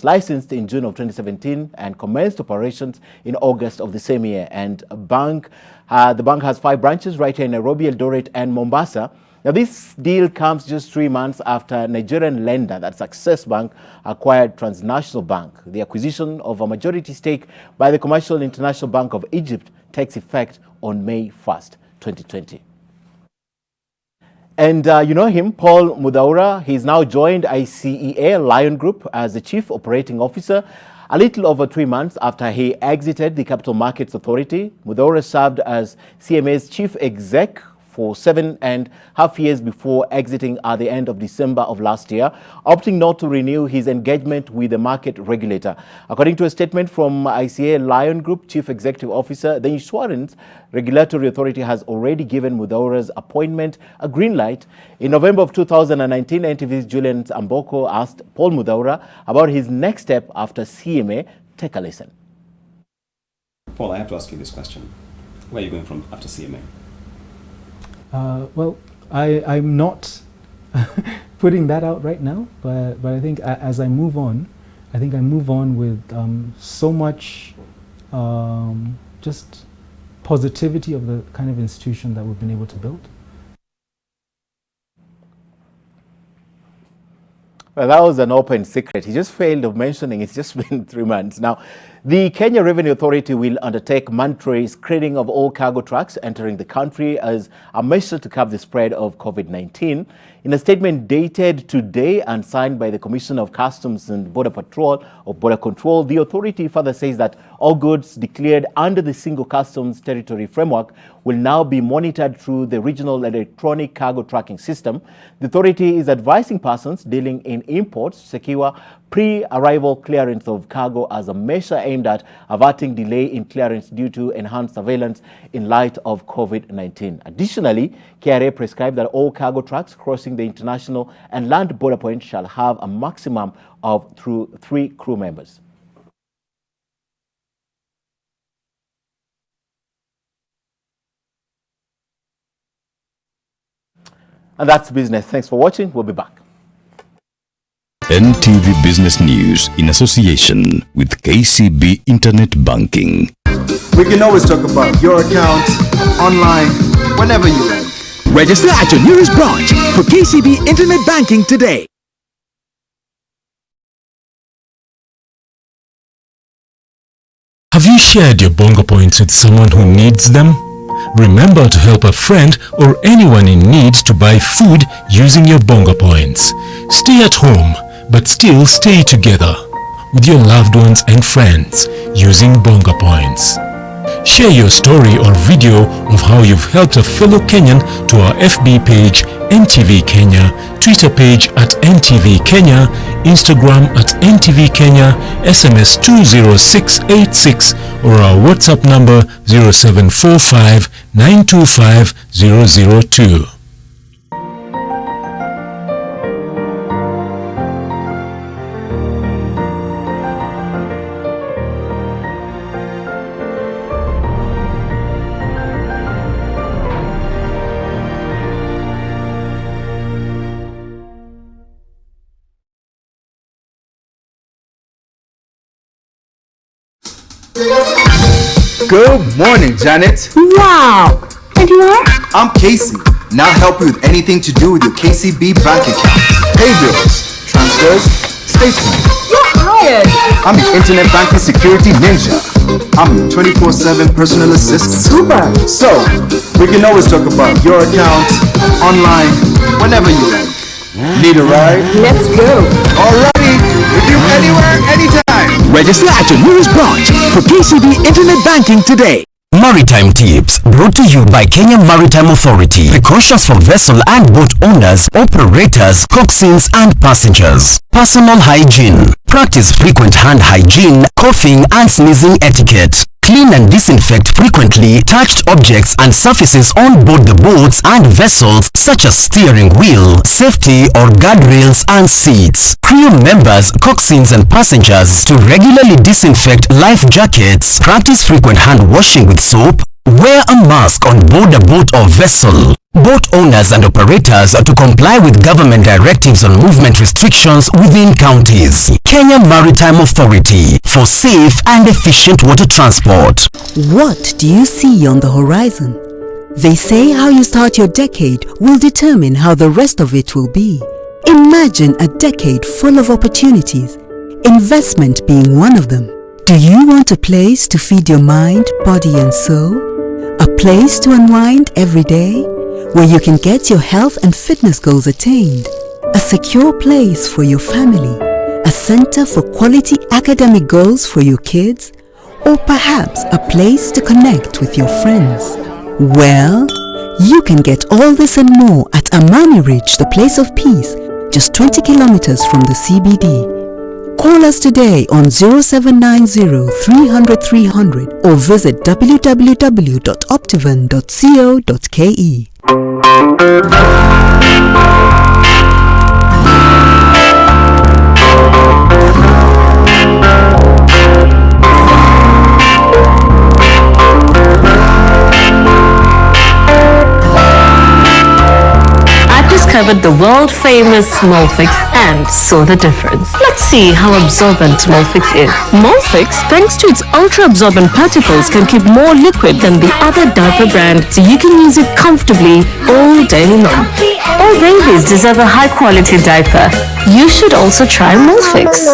licensed in June of 2017 and commenced operations in August of the same year. And the bank has 5 branches right here in Nairobi, Eldoret, and Mombasa. Now, this deal comes just 3 months after Nigerian lender, that's Access Bank, acquired Transnational Bank. The acquisition of a majority stake by the Commercial International Bank of Egypt takes effect on May 1st, 2020. And you know him, Paul Mudhaura. He's now joined ICEA Lion Group as the Chief Operating Officer a little over 3 months after he exited the Capital Markets Authority. Mudhaura served as CMA's Chief Exec for 7.5 years before exiting at the end of December of last year, opting not to renew his engagement with the market regulator. According to a statement from ICEA Lion Group Chief Executive Officer, the Insurance Regulatory Authority has already given Mudhaura's appointment a green light. In November of 2019, NTV's Julian Amboko asked Paul Mudhaura about his next step after CMA. Take a listen. Paul, I have to ask you this question. Where are you going from after CMA? Well, I'm not putting that out right now, but I think as I move on, I move on with so much just positivity of the kind of institution that we've been able to build. Well, that was an open secret. He just failed of mentioning it's just been 3 months. Now, the Kenya Revenue Authority will undertake mandatory screening of all cargo trucks entering the country as a measure to curb the spread of COVID-19. In a statement dated today and signed by the Commissioner of Customs and Border Patrol or Border Control, the authority further says that all goods declared under the Single Customs Territory Framework will now be monitored through the Regional Electronic Cargo Tracking System. The authority is advising persons dealing in imports to secure pre-arrival clearance of cargo as a measure aimed at averting delay in clearance due to enhanced surveillance in light of COVID-19. Additionally, KRA prescribed that all cargo trucks crossing the international and land border points shall have a maximum of 3 crew members. And that's business. Thanks for watching. We'll be back. NTV Business News in association with KCB Internet Banking. We can always talk about your account online whenever you like. Register at your nearest branch for KCB Internet Banking today. Have you shared your bongo points with someone who needs them? Remember to help a friend or anyone in need to buy food using your bongo points. Stay at home, but still stay together with your loved ones and friends using bongo points. Share your story or video of how you've helped a fellow Kenyan to our FB page NTV Kenya, Twitter page at NTV Kenya, Instagram at NTV Kenya, SMS 20686 or our WhatsApp number 0745 925 002. Good morning, Janet. Wow! And you are? I'm Casey. Now help you with anything to do with your KCB bank account. Pay bills, transfers, statements. You're hired! I'm the Internet Banking Security Ninja. I'm your 24/7 personal assistant. Super! So, we can always talk about your account online whenever you like. Need a ride? Let's go! Alrighty! With you anywhere, anytime! Register at your nearest branch for KCB Internet Banking today. Maritime Tips brought to you by Kenya Maritime Authority. Precautions for vessel and boat owners, operators, coxswains and passengers. Personal hygiene. Practice frequent hand hygiene, coughing and sneezing etiquette. Clean and disinfect frequently touched objects and surfaces on board the boats and vessels such as steering wheel, safety or guardrails and seats. Crew members, coxswains and passengers to regularly disinfect life jackets, practice frequent hand washing with soap, wear a mask on board a boat or vessel. Boat owners and operators to comply with government directives on movement restrictions within counties. Kenya Maritime Authority for safe and efficient water transport. What do you see on the horizon? They say how you start your decade will determine how the rest of it will be. Imagine a decade full of opportunities, investment being one of them. Do you want a place to feed your mind, body and soul? A place to unwind every day, where you can get your health and fitness goals attained? A secure place for your family? A center for quality academic goals for your kids? Or perhaps a place to connect with your friends? Well, you can get all this and more at Amani Ridge, the place of peace, just 20 kilometers from the CBD. Call us today on 0790 300 300 or visit www.optivan.co.ke. Discovered the world-famous Molfix and saw the difference. Let's see how absorbent Molfix is. Molfix, thanks to its ultra-absorbent particles, can keep more liquid than the other diaper brand, so you can use it comfortably all day long. All babies deserve a high-quality diaper. You should also try Molfix.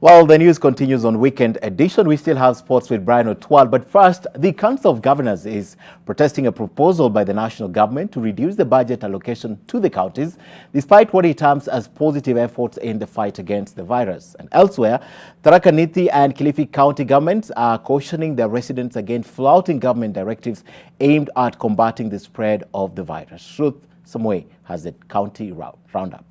Well, the news continues on Weekend Edition. We still have sports with Brian Otwal. But first, the Council of Governors is protesting a proposal by the national government to reduce the budget allocation to the counties, despite what it terms as positive efforts in the fight against the virus. And elsewhere, Tharaka Nithi and Kilifi County governments are cautioning their residents against flouting government directives aimed at combating the spread of the virus. Ruth Samwe has the county roundup.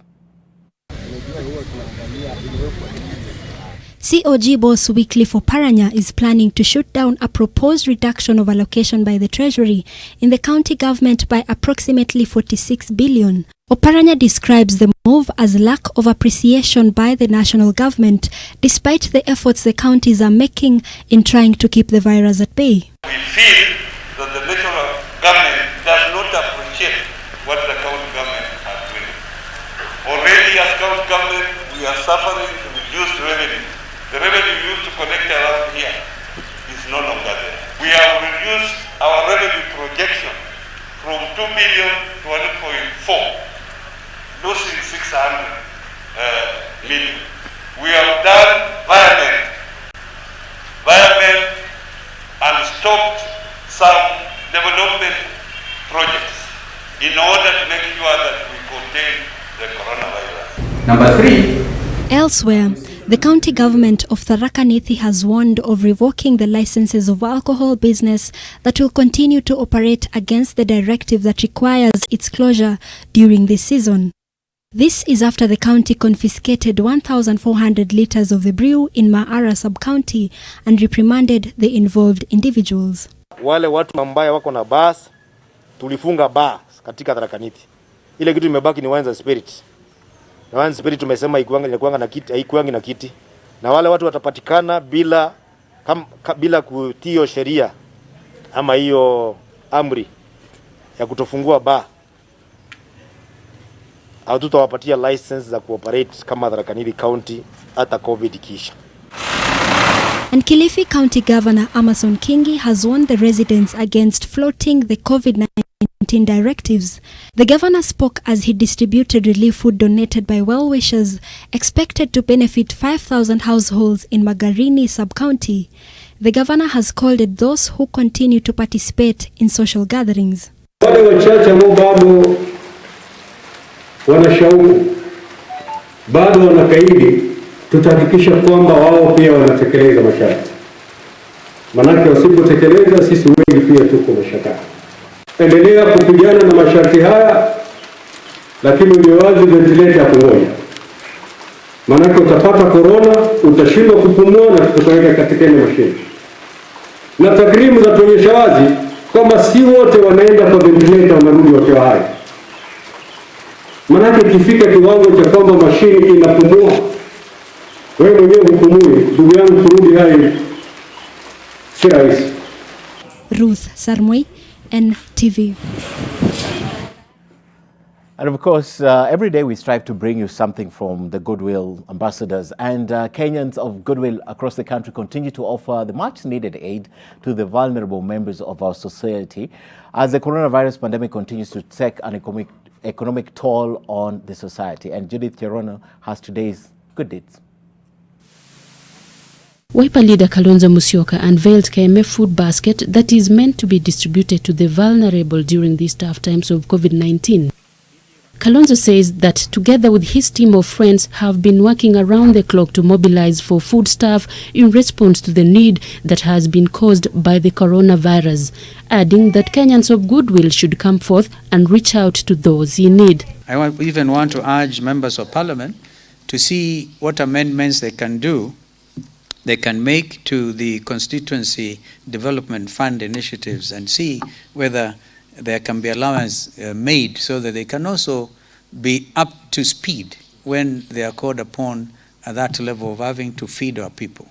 COG boss Wycliffe Oparanya is planning to shoot down a proposed reduction of allocation by the Treasury in the county government by approximately 46 billion. Oparanya describes the move as lack of appreciation by the national government, despite the efforts the counties are making in trying to keep the virus at bay. We feel that the national government does not appreciate what the county government are doing. Already as county government, we are suffering reduced revenue. The revenue used to collect around here is no longer there. We have reduced our revenue projection from 2 billion to 1.4, losing 600 million. We have done violent and stopped some development projects in order to make sure that we contain the coronavirus. Number 3. Elsewhere, the county government of Tharaka Nithi has warned of revoking the licenses of alcohol business that will continue to operate against the directive that requires its closure during this season. This is after the county confiscated 1,400 litres of the brew in Maara sub-county and reprimanded the involved individuals. Wale watu ambao wako na bars, tulifunga bars katika Tharaka Nithi. Ile kitu imebaki ni wine and spirits. Na wine and spirits tumesema haikuangi na kiti. Na wale watu watapatikana bila kutii sheria ama hiyo amri ya kutofungua bar. Au tutawapatia license za cooperate kama Tharaka Nithi County hata COVID kisha. And Kilifi County Governor Amason Kingi has warned the residents against flouting the COVID-19 directives. The governor spoke as he distributed relief food donated by well-wishers, expected to benefit 5,000 households in Magarini sub-county. The governor has called it those who continue to participate in social gatherings. Wale wachache ambao bado wanashauku, bado wanakaidi, tutahakikisha kwamba wao pia wanatekeleza masharti. Manake wasipotekeleza sisi wengi pia tuko mashakani. Endelea kupigana na masharti haya, lakini uliwazi ventilator kungoja. Manake utapata corona, utashindwa kupumua na tutaweka katika ile mashine. Na takrimu za tuonyesha wazi kwamba si wote wanaenda kwa ventilator wanarudi wakiwa hai. Manake ikifika kiwango cha kwamba mashine inapumua, wewe mwenyewe hupumui, ndugu yangu, kurudi hai si rahisi. Ruth Sarmoi, NTV. And of course, every day we strive to bring you something from the Goodwill ambassadors, and Kenyans of Goodwill across the country continue to offer the much needed aid to the vulnerable members of our society as the coronavirus pandemic continues to take an economic toll on the society. And Judith Cherono has today's good deeds. Wiper leader Kalonzo Musyoka unveiled KMF food basket that is meant to be distributed to the vulnerable during these tough times of COVID-19. Kalonzo says that together with his team of friends have been working around the clock to mobilize for foodstuff in response to the need that has been caused by the coronavirus, adding that Kenyans of Goodwill should come forth and reach out to those in need. I even want to urge members of parliament to see what amendments they can make to the constituency development fund initiatives and see whether there can be allowance made so that they can also be up to speed when they are called upon at that level of having to feed our people.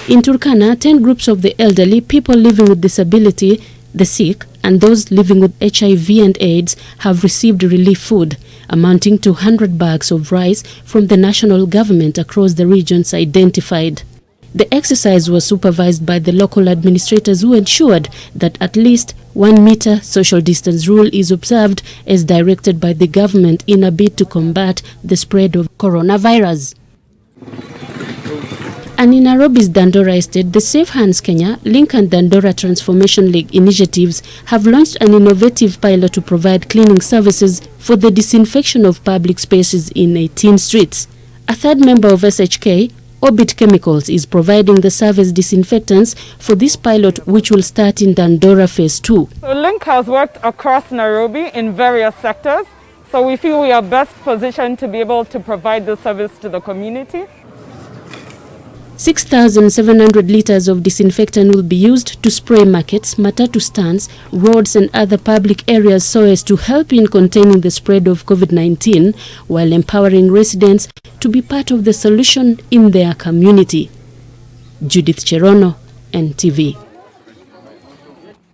In Turkana, 10 groups of the elderly, people living with disability, the sick, and those living with HIV and AIDS have received relief food, amounting to 100 bags of rice from the national government across the regions identified. The exercise was supervised by the local administrators who ensured that at least 1 meter social distance rule is observed as directed by the government in a bid to combat the spread of coronavirus. And in Nairobi's Dandora Estate, the Safe Hands Kenya, Link and Dandora Transformation League initiatives have launched an innovative pilot to provide cleaning services for the disinfection of public spaces in 18 streets. A third member of SHK, Orbit Chemicals, is providing the service disinfectants for this pilot, which will start in Dandora Phase 2. So Link has worked across Nairobi in various sectors, so we feel we are best positioned to be able to provide the service to the community. 6,700 liters of disinfectant will be used to spray markets, matatu stands, roads and other public areas so as to help in containing the spread of COVID-19 while empowering residents to be part of the solution in their community. Judith Cherono, NTV.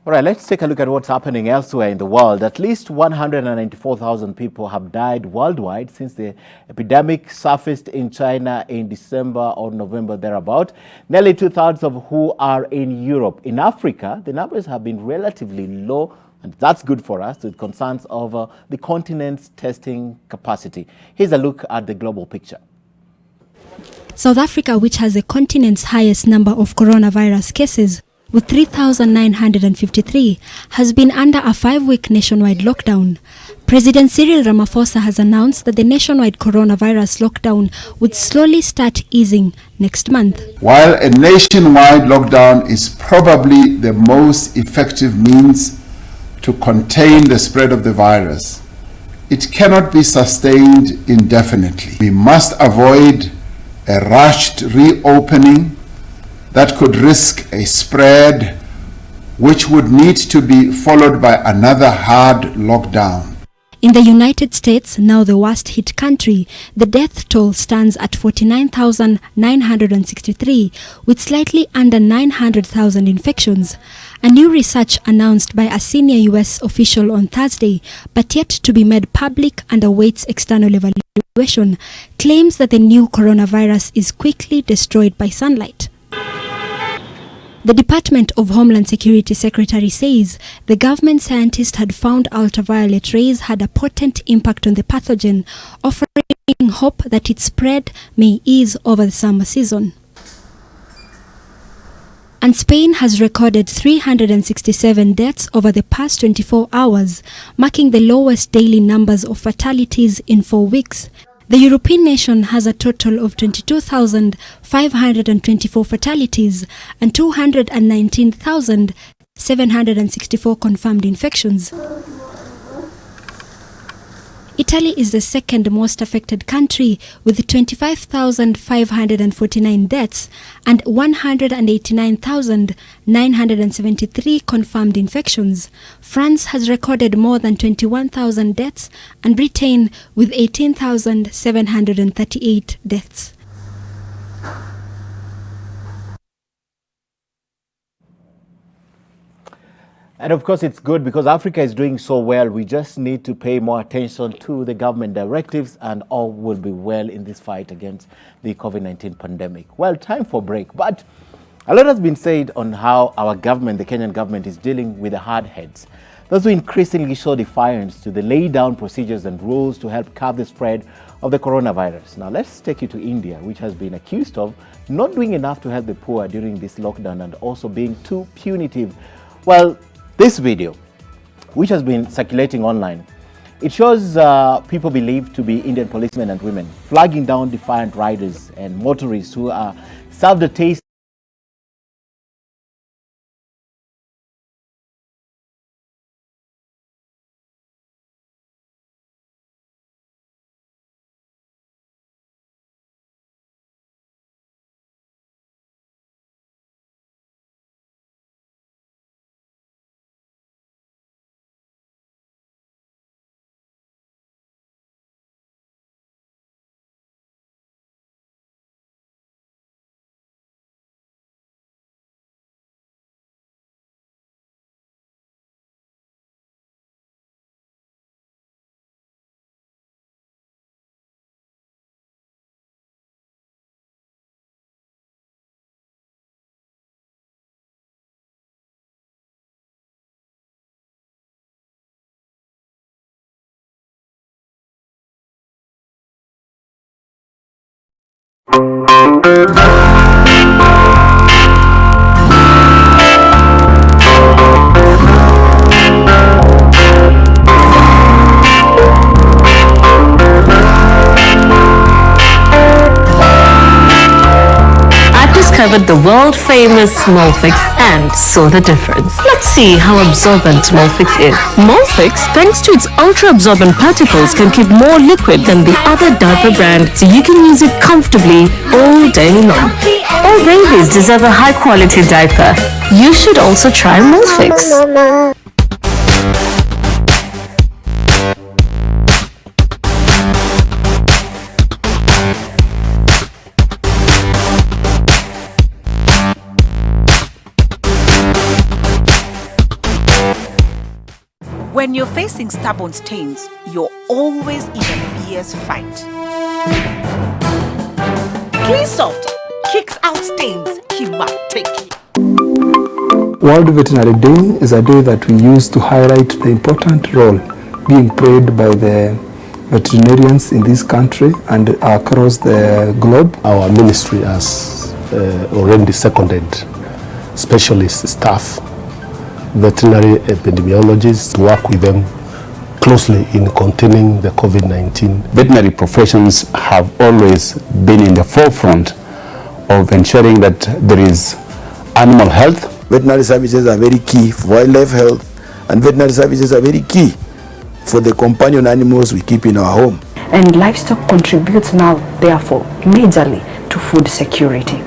All right, let's take a look at what's happening elsewhere in the world. At least 194,000 people have died worldwide since the epidemic surfaced in China in December or November thereabout. Nearly 2/3 of who are in Europe. In Africa, the numbers have been relatively low, and that's good for us with concerns over the continent's testing capacity. Here's a look at the global picture. South Africa, which has the continent's highest number of coronavirus cases, with 3,953, has been under a 5-week nationwide lockdown. President Cyril Ramaphosa has announced that the nationwide coronavirus lockdown would slowly start easing next month. While a nationwide lockdown is probably the most effective means to contain the spread of the virus, it cannot be sustained indefinitely. We must avoid a rushed reopening that could risk a spread which would need to be followed by another hard lockdown. In the United States, now the worst hit country, the death toll stands at 49,963, with slightly under 900,000 infections. A new research announced by a senior US official on Thursday, but yet to be made public and awaits external evaluation, claims that the new coronavirus is quickly destroyed by sunlight. The Department of Homeland Security Secretary says the government scientist had found ultraviolet rays had a potent impact on the pathogen, offering hope that its spread may ease over the summer season. And Spain has recorded 367 deaths over the past 24 hours, marking the lowest daily numbers of fatalities in 4 weeks. The European nation has a total of 22,524 fatalities and 219,764 confirmed infections. Italy is the second most affected country with 25,549 deaths and 189,973 confirmed infections. France has recorded more than 21,000 deaths and Britain with 18,738 deaths. And of course, it's good because Africa is doing so well. We just need to pay more attention to the government directives and all will be well in this fight against the COVID-19 pandemic. Well, time for break. But a lot has been said on how our government, the Kenyan government, is dealing with the hard heads. Those who increasingly show defiance to the laid down procedures and rules to help curb the spread of the coronavirus. Now, let's take you to India, which has been accused of not doing enough to help the poor during this lockdown and also being too punitive. Well, this video, which has been circulating online, it shows people believed to be Indian policemen and women flagging down defiant riders and motorists who are served a taste discovered the world-famous Smallfix and saw the difference. Let's see how absorbent Smallfix is. Smallfix, thanks to its ultra-absorbent particles, can keep more liquid than the other diaper brand, so you can use it comfortably all day long. All babies deserve a high-quality diaper. You should also try Smallfix. When you're facing stubborn stains, you're always in a fierce fight. Clean Soft kicks out stains kimateki. World Veterinary Day is a day that we use to highlight the important role being played by the veterinarians in this country and across the globe. Our ministry has already seconded specialist staff, veterinary epidemiologists, to work with them closely in containing the COVID-19. Veterinary professions have always been in the forefront of ensuring that there is animal health. Veterinary services are very key for wildlife health, and veterinary services are very key for the companion animals we keep in our home. And livestock contributes now, therefore, majorly to food security.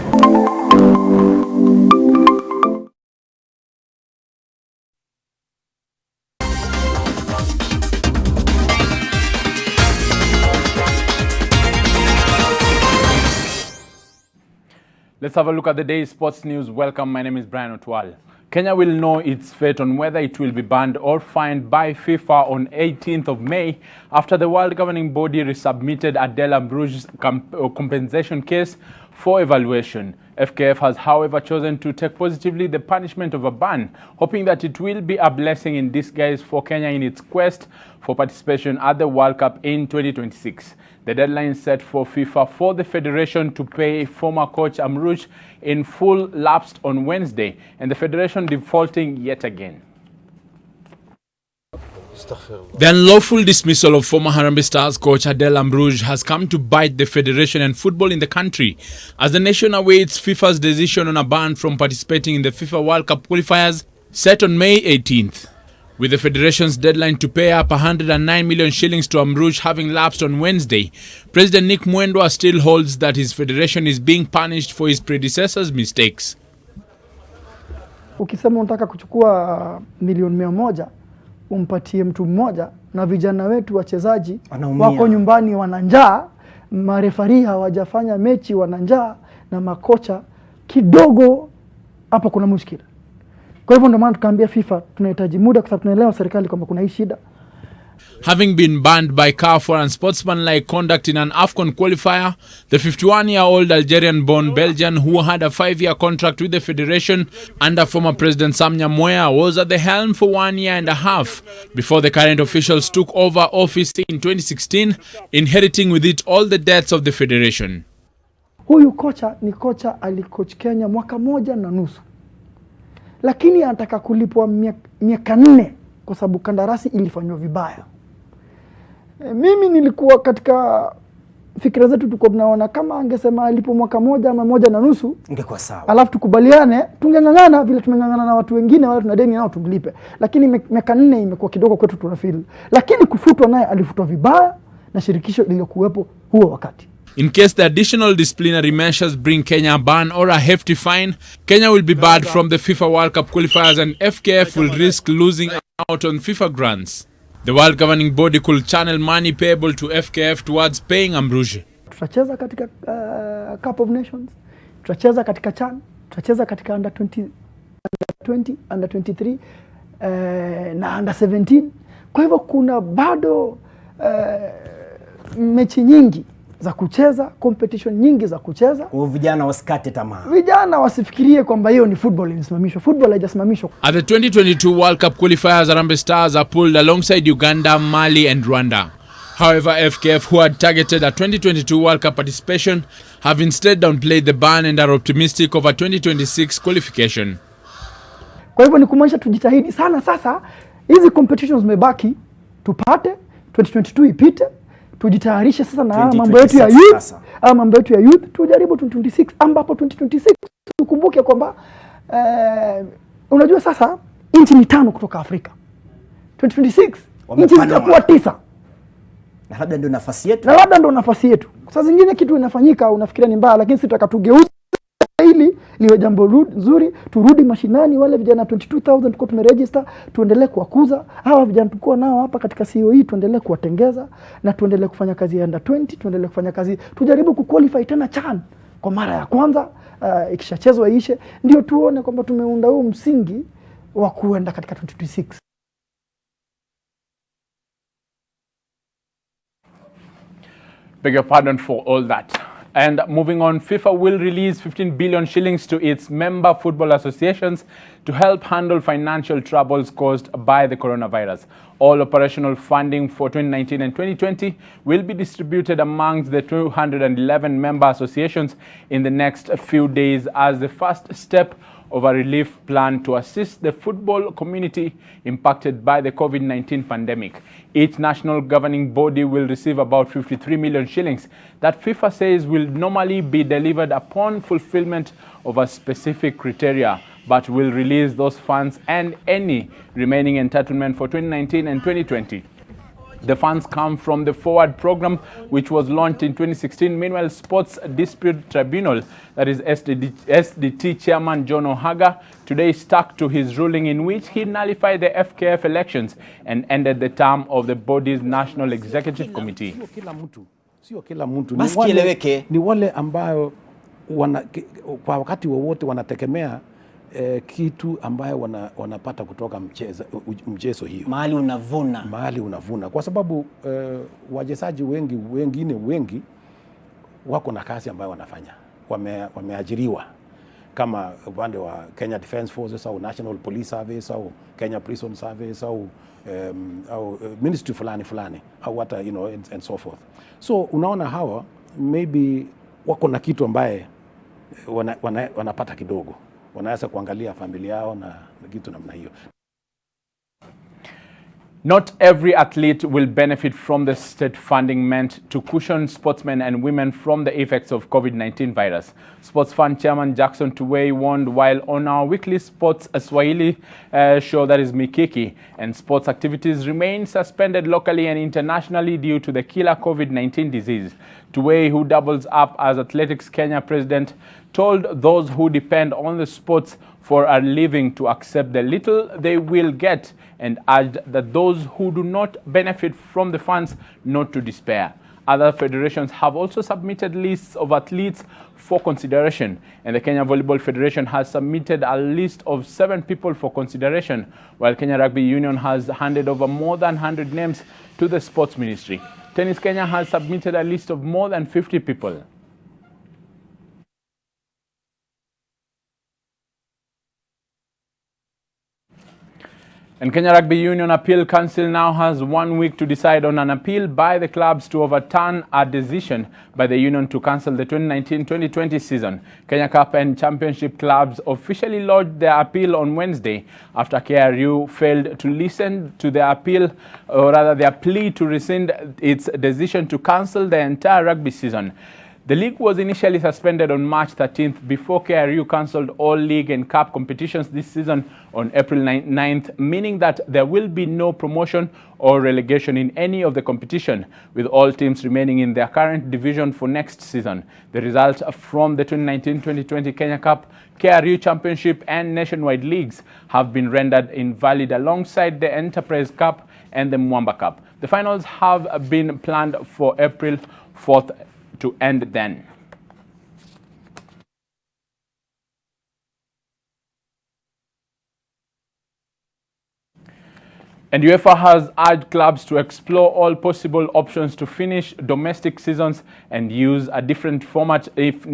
Let's have a look at the day's sports news. Welcome, my name is Brian Otwal. Kenya will know its fate on whether it will be banned or fined by FIFA on 18th of May after the world governing body resubmitted Adela Bruges compensation case for evaluation. FKF has, however, chosen to take positively the punishment of a ban, hoping that it will be a blessing in disguise for Kenya in its quest for participation at the World Cup in 2026. The deadline set for FIFA for the federation to pay former coach Amrouche in full lapsed on Wednesday, and the federation defaulting yet again. The unlawful dismissal of former Harambee Stars coach Adel Amrouche has come to bite the federation and football in the country as the nation awaits FIFA's decision on a ban from participating in the FIFA World Cup qualifiers set on May 18th. With the federation's deadline to pay up 109 million shillings to Amrouche having lapsed on Wednesday, President Nick Mwendwa still holds that his federation is being punished for his predecessor's mistakes. Ukisema unataka kuchukua milioni 100 umpatie mtu mmoja na vijana wetu wachezaji wako nyumbani wana njaa, marefari hawajafanya mechi wana njaa na makocha kidogo, hapa kuna mushkila. Kwa hivyo ndio maana tukaambia FIFA tunahitaji muda kwa sababu tunaelewa serikali kwamba kuna hii shida. Having been banned by CAF for unsportsmanlike conduct in an AFCON qualifier, the 51-year-old Algerian-born Belgian who had a 5-year contract with the federation under former President Sam Nyamoya was at the helm for 1 year and a half before the current officials took over office in 2016, inheriting with it all the debts of the federation. Huyu kocha ni kocha alikoach Kenya mwaka 1.5. Lakini anataka kulipwa miaka 4 kwa sababu kandarasi ilifanywa vibaya. Mimi nilikuwa katika fikra zetu tulikuwa tunaona kama angesema alipo mwaka 1 ama 1.5 ingekuwa sawa. Alafu tukubaliane, tungengangana vile tumengangana na watu wengine wale tuna deni nao tumlipe. Lakini miaka 4 imekuwa kidogo kwetu tunafeel. Lakini kufutwa naye alifutwa vibaya na shirikisho lililokuwepo huo wakati. In case the additional disciplinary measures bring Kenya a ban or a hefty fine, Kenya will be barred from the FIFA World Cup qualifiers and FKF will risk losing out on FIFA grants. The world governing body could channel money payable to FKF towards paying Amrouche. Tutacheza katika Cup of Nations, tutacheza katika CHAN, tutacheza katika under 20, under 23 na under 17. Kwa hivyo kuna bado mechi nyingi za kucheza, competition nyingi za kucheza. Kwa vijana wasikate tamaa. Vijana wasifikirie kwamba hiyo ni football inasimamishwa. Football haijasimamishwa. At the 2022 World Cup qualifiers, Harambee Stars are pulled alongside Uganda, Mali and Rwanda. However, FKF, who had targeted a 2022 World Cup participation, have instead downplayed the ban and are optimistic of a 2026 qualification. Kwa hivyo ni kumaanisha tujitahidi sana sasa, hizi competitions zimebaki tupate, 2022 ipite, tujitayarishe sasa na mambo yetu ya youth, mambo yetu ya youth tujaribu 2026, ambapo 2026 tukumbuke kwamba unajua sasa nchi ni 5 kutoka Afrika. 2026 nchi zitakuwa 9. Na labda ndio nafasi yetu. Na labda ndio nafasi yetu. Saa zingine kitu inafanyika unafikiria ni mbaya, lakini sisi tutakatugeuza ili liwe jambo nzuri. Turudi mashinani, wale vijana 22,000 tuko tumeregister, tuendelee kuwakuza. Hawa vijana tukua nao hapa katika CEO hii, tuendelee kuwatengeza na tuendelee kufanya kazi ya under 20, tuendelee kufanya kazi, tujaribu kuqualify tena CHAN kwa mara ya kwanza. Ikishachezwa ishe, ndio tuone kwamba tumeunda huu msingi wa kuenda katika 2026. Beg your pardon for all that. And moving on, FIFA will release 15 billion shillings to its member football associations to help handle financial troubles caused by the coronavirus. All operational funding for 2019 and 2020 will be distributed amongst the 211 member associations in the next few days as the first step of a relief plan to assist the football community impacted by the COVID-19 pandemic. Each national governing body will receive about 53 million shillings that FIFA says will normally be delivered upon fulfillment of a specific criteria, but will release those funds and any remaining entitlement for 2019 and 2020. The funds come from the Forward program, which was launched in 2016. Meanwhile, Sports Dispute Tribunal, that is SDT Chairman John Ohaga, today stuck to his ruling in which he nullified the FKF elections and ended the term of the body's National Executive Committee. Sio kila mtu. Ni wale ambayo kwa wakati wowote wanategemea kitu ambayo wanapata kutoka mchezo hiyo. Mahali unavuna. Kwa sababu wachezaji wengi wako na kazi ambayo wanafanya. Wameajiriwa kama upande wa Kenya Defence Forces au National Police Service au Kenya Prison Service au ministry fulani au hata and so forth. So unaona hawa maybe wako na kitu ambaye wanapata kidogo. Wanaweza kuangalia familia yao na kitu namna hiyo. Not every athlete will benefit from the state funding meant to cushion sportsmen and women from the effects of COVID-19 virus. Sports Fund Chairman Jackson Tuwei warned while on our weekly Sports Swahili show, that is Mikiki, and sports activities remain suspended locally and internationally due to the killer COVID-19 disease. Tuwei, who doubles up as Athletics Kenya president, told those who depend on the sports for a living to accept the little they will get and urged that those who do not benefit from the funds not to despair. Other federations have also submitted lists of athletes for consideration, and the Kenya Volleyball Federation has submitted a list of 7 people for consideration, while Kenya Rugby Union has handed over more than 100 names to the Sports Ministry. Tennis Kenya has submitted a list of more than 50 people. And Kenya Rugby Union Appeal Council now has 1 week to decide on an appeal by the clubs to overturn a decision by the union to cancel the 2019-2020 season. Kenya Cup and Championship clubs officially lodged their appeal on Wednesday after KRU failed to listen to their appeal, or rather their plea to rescind its decision to cancel the entire rugby season. The league was initially suspended on March 13th before KRU cancelled all league and cup competitions this season on April 9th, meaning that there will be no promotion or relegation in any of the competition, with all teams remaining in their current division for next season. The results from the 2019-2020 Kenya Cup, KRU Championship and Nationwide Leagues have been rendered invalid alongside the Enterprise Cup and the Mwamba Cup. The finals have been planned for April 4th to end then. And UEFA has urged clubs to explore all possible options to finish domestic seasons and use a different format if